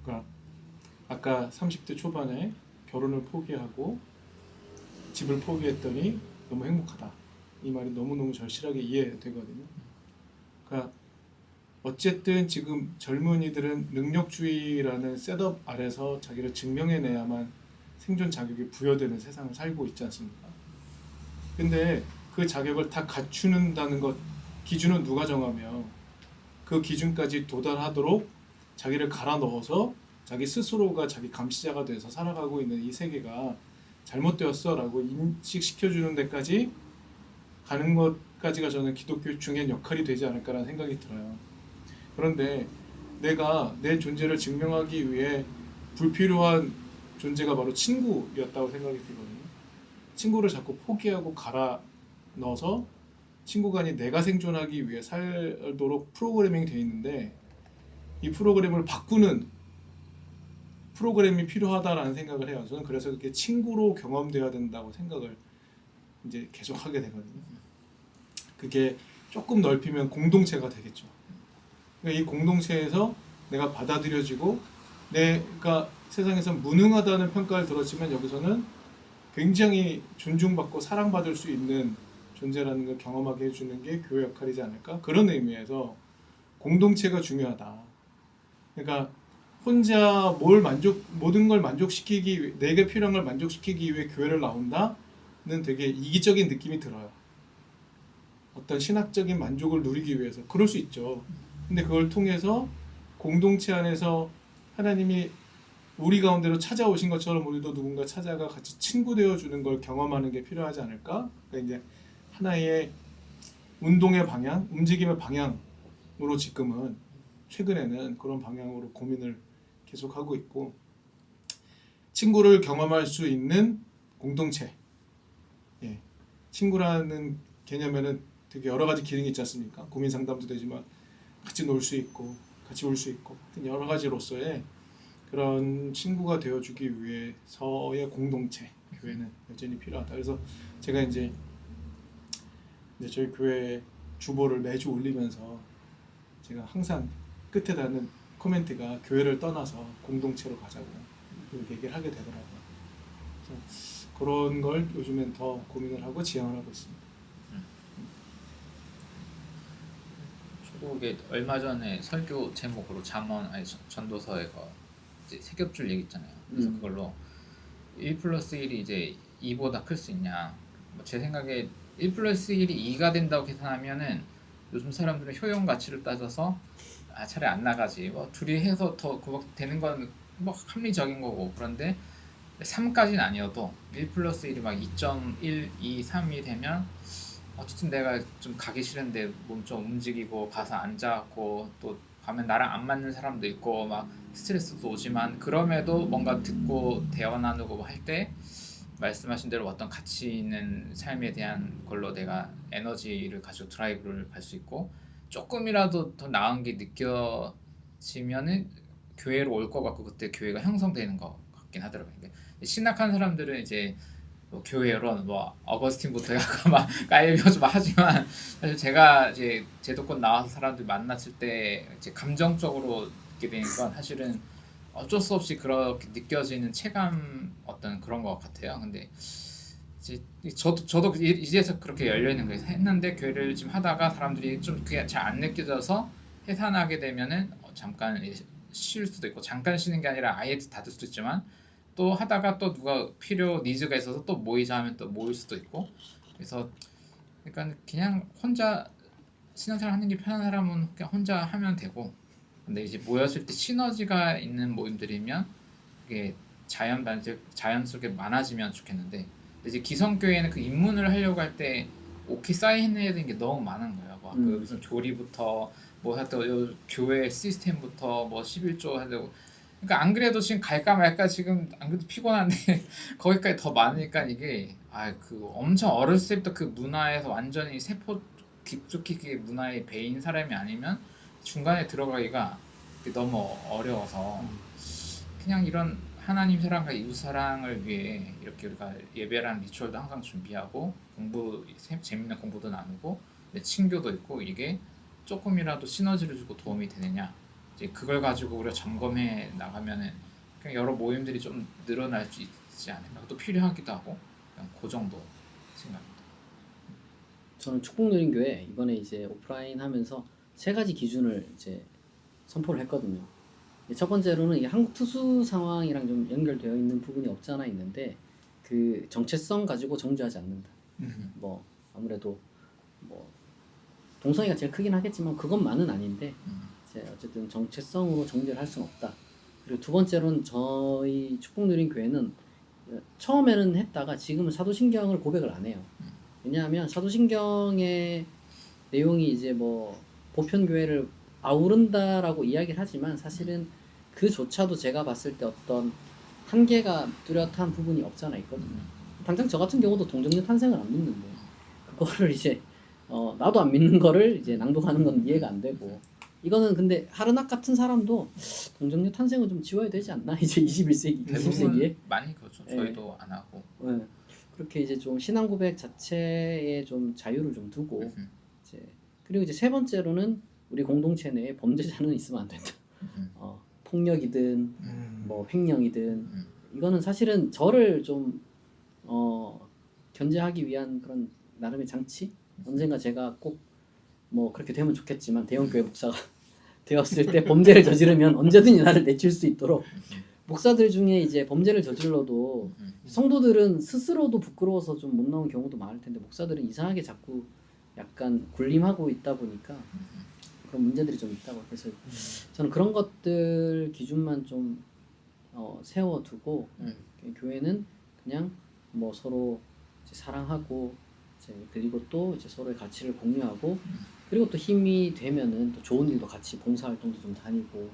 그러니까 아까 30대 초반에 결혼을 포기하고 집을 포기했더니 너무 행복하다. 이 말이 너무너무 절실하게 이해되거든요. 그러니까 어쨌든 지금 젊은이들은 능력주의라는 셋업 아래서 자기를 증명해내야만 생존 자격이 부여되는 세상을 살고 있지 않습니까? 근데 그 자격을 다 갖추는다는 것 기준은 누가 정하며 그 기준까지 도달하도록 자기를 갈아 넣어서 자기 스스로가 자기 감시자가 돼서 살아가고 있는 이 세계가 잘못되었어 라고 인식시켜주는 데까지 가는 것까지가 저는 기독교 중요한 역할이 되지 않을까라는 생각이 들어요. 그런데 내가 내 존재를 증명하기 위해 불필요한 존재가 바로 친구였다고 생각이 들거든요. 친구를 자꾸 포기하고 갈아 넣어서 친구가 아닌 내가 생존하기 위해 살도록 프로그래밍이 되어 있는데 이 프로그램을 바꾸는 프로그램이 필요하다라는 생각을 해요. 저는 그래서 그렇게 친구로 경험되어야 된다고 생각을 이제 계속 하게 되거든요. 그게 조금 넓히면 공동체가 되겠죠. 그러니까 이 공동체에서 내가 받아들여지고 내가 세상에서 무능하다는 평가를 들었지만 여기서는 굉장히 존중받고 사랑받을 수 있는 존재라는 걸 경험하게 해주는 게 교회 역할이지 않을까? 그런 의미에서 공동체가 중요하다. 그러니까 혼자 모든 걸 만족시키기 위해, 내게 필요한 걸 만족시키기 위해 교회를 나온다는 되게 이기적인 느낌이 들어요. 어떤 신학적인 만족을 누리기 위해서 그럴 수 있죠. 근데 그걸 통해서 공동체 안에서 하나님이 우리 가운데로 찾아오신 것처럼 우리도 누군가 찾아가 같이 친구 되어 주는 걸 경험하는 게 필요하지 않을까? 그러니까 이제 하나의 운동의 방향, 움직임의 방향으로 지금은 최근에는 그런 방향으로 고민을 계속하고 있고 친구를 경험할 수 있는 공동체. 예. 친구라는 개념에는 되게 여러 가지 기능이 있지 않습니까? 고민 상담도 되지만 같이 놀 수 있고 같이 울 수 있고 여러 가지로서의 그런 친구가 되어주기 위해서의 공동체 교회는 여전히 필요하다. 그래서 제가 이제 저희 교회 주보를 매주 올리면서 제가 항상 끝에 다는 코멘트가 교회를 떠나서 공동체로 가자고 이렇게 얘기를 하게 되더라고요. 그래서 그런 걸 요즘엔 더 고민을 하고 지향을 하고 있습니다. 저도 이게 얼마 전에 설교 제목으로 전도서에 이제 세 겹줄 얘기 있잖아요. 그래서 그걸로 1+1이 이제 2보다 클 수 있냐. 제 생각에 1+1이 2가 된다고 계산하면은 요즘 사람들은 효용 가치를 따져서 차라리 안 나가지. 뭐 둘이 해서 더 되는 건 뭐 합리적인 거고. 그런데 3까지는 아니어도 1 플러스 1이 막 2.1, 2, 3이 되면 어쨌든 내가 좀 가기 싫은데 몸 좀 움직이고 가서 앉아갖고 또 가면 나랑 안 맞는 사람도 있고 막 스트레스도 오지만 그럼에도 뭔가 듣고 대화 나누고 할 때 말씀하신 대로 어떤 가치 있는 삶에 대한 걸로 내가 에너지를 가지고 드라이브를 갈 수 있고 조금이라도 더 나은 게 느껴지면은 교회로 올 것 같고 그때 교회가 형성되는 것 같긴 하더라고요. 그러니까 신학한 사람들은 이제 뭐 교회론 뭐 어거스틴부터 약간 막 깔려서 막 하지만 사실 제가 이제 제도권 나와서 사람들 만났을 때 이제 감정적으로 느끼게 되는 건 사실은 어쩔 수 없이 그렇게 느껴지는 체감 어떤 그런 것 같아요. 근데 이제 저도 이제서 그렇게 열려 있는 거예요. 했는데 교회를 좀 하다가 사람들이 좀 그게 잘 안 느껴져서 해산하게 되면은 잠깐 이제 쉴 수도 있고 잠깐 쉬는 게 아니라 아예 닫을 수도 있지만 또 하다가 또 누가 필요 니즈가 있어서 또 모이자 하면 또 모일 수도 있고 그래서 그러니까 그냥 혼자 신앙생활 하는 게 편한 사람은 그냥 혼자 하면 되고 근데 이제 모였을 때 시너지가 있는 모임들이면 그게 자연스럽게 많아지면 좋겠는데 근데 이제 기성교회는 그 입문을 하려고 할 때 오케이 사인해야 되는 게 너무 많은 거예요. 막 그 무슨 조리부터 뭐 하여튼 교회 시스템부터 뭐 11조 해야 되고 그러니까 안 그래도 지금 갈까 말까 지금 안 그래도 피곤한데 거기까지 더 많으니까 이게 그 엄청 어렸을 때부터 그 문화에서 완전히 세포 깊숙이 그 문화에 배인 사람이 아니면 중간에 들어가기가 너무 어려워서 그냥 이런 하나님 사랑과 이웃 사랑을 위해 이렇게 우리가 예배랑 리추얼도 항상 준비하고 재밌는 공부도 나누고 친교도 있고 이게 조금이라도 시너지를 주고 도움이 되느냐 이제 그걸 가지고 우리가 점검해 나가면은 그냥 여러 모임들이 좀 늘어날 수 있지 않을까 또 필요하기도 하고 그냥 그 정도 생각합니다. 저는 축복누린교회 이번에 이제 오프라인 하면서 세 가지 기준을 이제 선포를 했거든요. 첫 번째로는 이 한국 투수 상황이랑 좀 연결되어 있는 부분이 없지 않아 있는데 그 정체성 가지고 정죄하지 않는다. 뭐 아무래도 뭐 동성애가 제일 크긴 하겠지만 그것만은 아닌데 이제 어쨌든 정체성으로 정죄를 할 수는 없다. 그리고 두 번째로는 저희 축복누린 교회는 처음에는 했다가 지금은 사도신경을 고백을 안 해요. 왜냐하면 사도신경의 내용이 이제 뭐 보편교회를 아우른다라고 이야기를 하지만 사실은 그조차도 제가 봤을 때 어떤 한계가 뚜렷한 부분이 없잖아 있거든요. 당장 저 같은 경우도 동정녀 탄생을 안 믿는데 그거를 이제 나도 안 믿는 거를 이제 낭독하는 건 이해가 안 되고 이거는 근데 하르낙 같은 사람도 동정녀 탄생은 좀 지워야 되지 않나 이제 21세기에 대부분 많이 그렇죠. 예. 저희도 안 하고 네. 그렇게 이제 좀 신앙 고백 자체에 좀 자유를 좀 두고 이제 그리고 이제 세 번째로는 우리 공동체 내에 범죄자는 있으면 안 된다. 폭력이든 뭐 횡령이든 이거는 사실은 저를 좀 견제하기 위한 그런 나름의 장치. 언젠가 제가 꼭 뭐 그렇게 되면 좋겠지만 대형교회 목사가 되었을 때 범죄를 저지르면 언제든지 나를 내칠 수 있도록 목사들 중에 이제 범죄를 저질러도 성도들은 스스로도 부끄러워서 좀 못 나온 경우도 많을 텐데 목사들은 이상하게 자꾸 약간 군림하고 있다 보니까 그런 문제들이 좀 있다고 그래서 저는 그런 것들 기준만 좀 세워두고 교회는 그냥 뭐 서로 이제 사랑하고 이제 그리고 또 이제 서로의 가치를 공유하고 그리고 또 힘이 되면은 또 좋은 일도 같이 봉사활동도 좀 다니고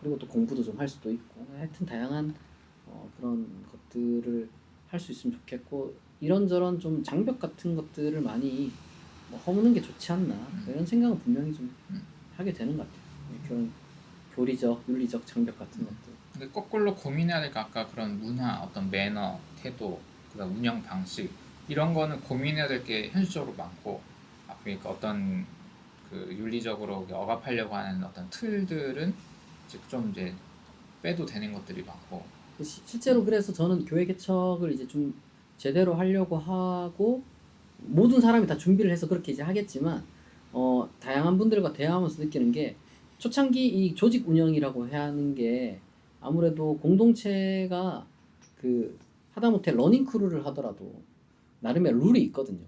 그리고 또 공부도 좀 할 수도 있고 하여튼 다양한 그런 것들을 할 수 있으면 좋겠고 이런저런 좀 장벽 같은 것들을 많이 뭐 허무는 게 좋지 않나 이런 생각은 분명히 좀 하게 되는 것 같아요. 그런 교리적, 윤리적 장벽 같은 것들. 근데 거꾸로 고민해야 될 거 아까 그런 문화, 어떤 매너, 태도, 그다음 운영 방식 이런 거는 고민해야 될 게 현실적으로 많고 그러니까 어떤 그 윤리적으로 억압하려고 하는 어떤 틀들은 이제 빼도 되는 것들이 많고 실제로 그래서 저는 교회 개척을 이제 좀 제대로 하려고 하고 모든 사람이 다 준비를 해서 그렇게 이제 하겠지만 다양한 분들과 대화하면서 느끼는 게 초창기 이 조직 운영이라고 해야 하는 게 아무래도 공동체가 그 하다못해 러닝 크루를 하더라도 나름의 룰이 있거든요.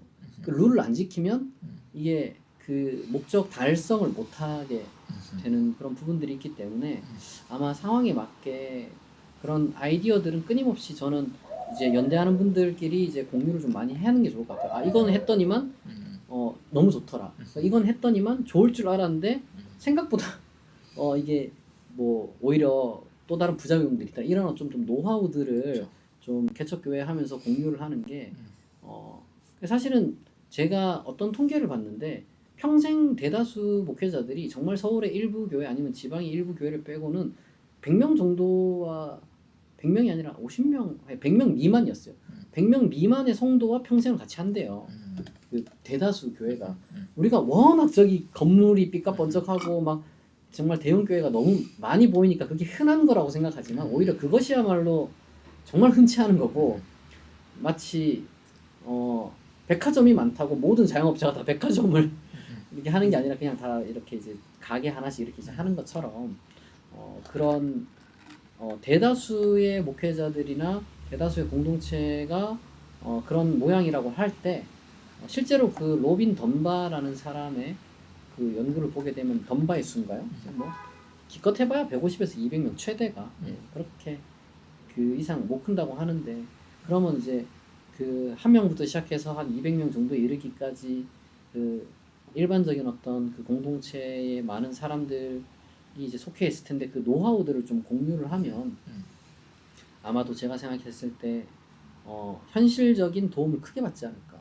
그 룰을 안 지키면 이게 그 목적 달성을 못하게 되는 그런 부분들이 있기 때문에 아마 상황에 맞게 그런 아이디어들은 끊임없이 저는 이제 연대하는 분들끼리 이제 공유를 좀 많이 하는 게 좋을 것 같아요. 아 이거는 했더니만 너무 좋더라. 그러니까 이건 했더니만 좋을 줄 알았는데 생각보다 이게 뭐 오히려 또 다른 부작용들이 있다. 이런 좀 노하우들을 그렇죠. 좀 개척교회 하면서 공유를 하는 게 사실은 제가 어떤 통계를 봤는데 평생 대다수 목회자들이 정말 서울의 일부 교회 아니면 지방의 일부 교회를 빼고는 100명 정도와 100명이 아니라 50명, 100명 미만이었어요. 100명 미만의 성도와 평생을 같이 한대요. 그 대다수 교회가 우리가 워낙 저기 건물이 삐까번쩍하고 막 정말 대형 교회가 너무 많이 보이니까 그게 흔한 거라고 생각하지만 오히려 그것이야말로 정말 흔치 않은 거고 마치 백화점이 많다고 모든 자영업자가 다 백화점을 이렇게 하는 게 아니라 그냥 다 이렇게 이제 가게 하나씩 이렇게 이제 하는 것처럼 그런 대다수의 목회자들이나 대다수의 공동체가 그런 모양이라고 할 때 실제로 그 로빈 덤바라는 사람의 그 연구를 보게 되면 덤바의 수인가요? 뭐 기껏 해봐야 150에서 200명 최대가 그렇게 그 이상 못 큰다고 하는데 그러면 이제 그 한 명부터 시작해서 한 200명 정도에 이르기까지 그 일반적인 어떤 그 공동체에 많은 사람들이 이제 속해 있을 텐데 그 노하우들을 좀 공유를 하면 아마도 제가 생각했을 때 현실적인 도움을 크게 받지 않을까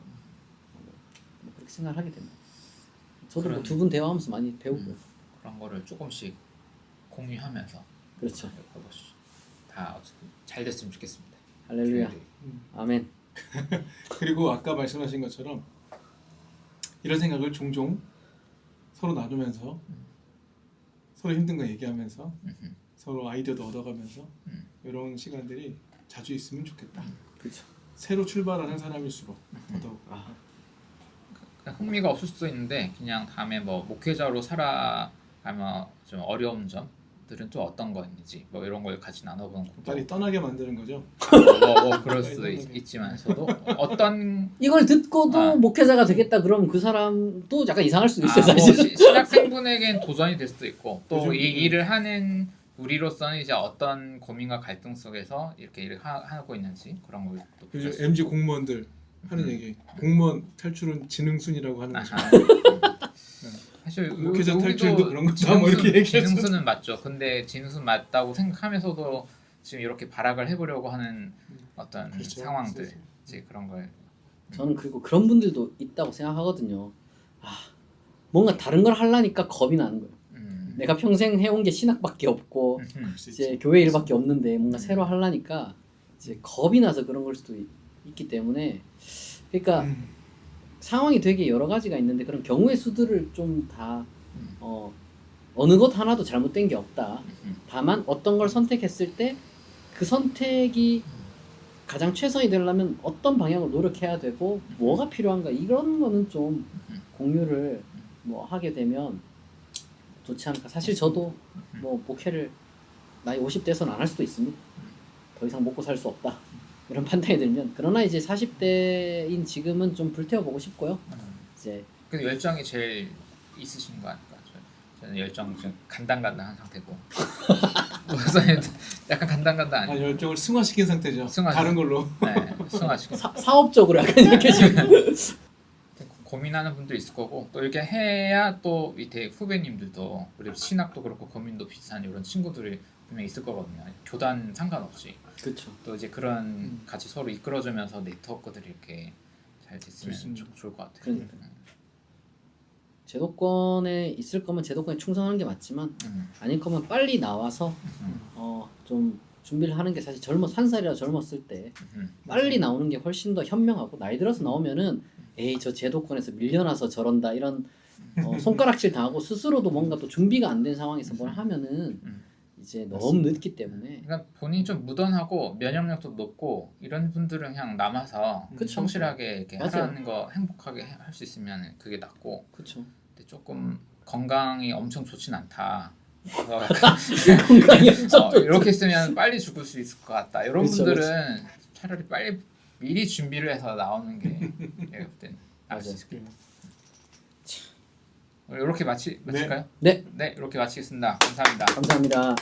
뭐 그렇게 생각을 하게 됩니다. 저도 뭐 두 분 대화하면서 많이 배우고요. 그런 거를 조금씩 공유하면서 그렇죠. 다 어쨌든 잘 됐으면 좋겠습니다. 할렐루야. 교회들이. 아멘. 그리고 아까 말씀하신 것처럼 이런 생각을 종종 서로 나누면서 서로 힘든 거 얘기하면서 서로 아이디어도 얻어가면서 이런 시간들이 자주 있으면 좋겠다. 그렇죠. 새로 출발하는 사람일수록 더더욱. 그냥 흥미가 없을 수도 있는데 그냥 다음에 뭐 목회자로 살아가면 좀 어려운 점들은 또 어떤 거 있는지 뭐 이런 걸 같이 나눠보는 것도 빨리 떠나게 만드는 거죠. 뭐 그럴 수도 있지만서도 어떤 이걸 듣고도 목회자가 되겠다 그러면 그 사람도 약간 이상할 수도 있어요. 뭐 사실. 신학생분에겐 도전이 될 수도 있고 또 요즘, 이 일을 하는 우리로서는 이제 어떤 고민과 갈등 속에서 이렇게 일을 하고 있는지 그런 걸 또 요즘 보실 수 MZ 공무원들 하는 얘기. 공무원 탈출은 지능순이라고 하는 거죠. 사실 목회자 우리도 탈출도 그런 거다 뭐 이렇게 얘기해서. 지능수는 맞죠. 근데 지능수는 맞다고 생각하면서도 지금 이렇게 발악을 해보려고 하는 어떤 그렇죠. 상황들 이제 그런 걸 저는 그리고 그런 분들도 있다고 생각하거든요. 뭔가 다른 걸 하려니까 겁이 나는 거예요. 내가 평생 해온 게 신학밖에 없고 이제 교회 일밖에 없는데 뭔가 새로 하려니까 이제 겁이 나서 그런 걸 수도 있기 때문에 그러니까 상황이 되게 여러 가지가 있는데 그런 경우의 수들을 좀 다 어느 것 하나도 잘못된 게 없다. 다만 어떤 걸 선택했을 때 그 선택이 가장 최선이 되려면 어떤 방향으로 노력해야 되고 뭐가 필요한가 이런 거는 좀 공유를 뭐 하게 되면 좋지 않을까. 사실 저도 뭐 목회를 나이 50대에서는 안 할 수도 있습니다. 더 이상 먹고 살 수 없다. 이런 판단이 들면 그러나 이제 40대인 지금은 좀 불태워보고 싶고요. 이제 근데 열정이 제일 있으신 거 아닐까? 저는 열정 좀 간당간당한 상태고 우선은 약간 간당간당 아니에요. 열정을 승화시킨 상태죠. 승화시킨. 다른 걸로. 네, 승화시켜. 사업적으로 약간 이렇게 지금 고민하는 분도 있을 거고 또 이렇게 해야 또 밑에 후배님들도 우리 신학도 그렇고 고민도 비슷한 이런 친구들이 분명 있을 거거든요. 교단 상관없이. 그렇죠. 또 이제 그런 같이 서로 이끌어주면서 네트워크들이 이렇게 잘 됐으면 좋습니다. 좋을 것 같아요. 그러니까요. 제도권에 있을 거면 제도권에 충성하는 게 맞지만 아닐 거면 빨리 나와서 좀 준비를 하는 게 사실 한 살이라 젊었을 때 빨리 나오는 게 훨씬 더 현명하고 나이 들어서 나오면은 에이 저 제도권에서 밀려나서 저런다 이런 손가락질 당하고 스스로도 뭔가 또 준비가 안 된 상황에서 뭘 하면은 이제 너무 늦기 때문에 그러니까 본인이 좀 무던하고 면역력도 높고 이런 분들은 그냥 남아서 그쵸. 성실하게 이렇게 맞아요. 하라는 거 행복하게 할 수 있으면 그게 낫고 그렇죠. 근데 조금 건강이 엄청 좋진 않다. 건강이 엄청 이렇게 있으면 빨리 죽을 수 있을 것 같다. 이런 그쵸, 분들은 차라리 빨리 미리 준비를 해서 나오는 게 내가 볼 땐 나을 수 있을 거예요. 이렇게 마칠까요? 네. 네, 이렇게 마치겠습니다. 감사합니다. 감사합니다.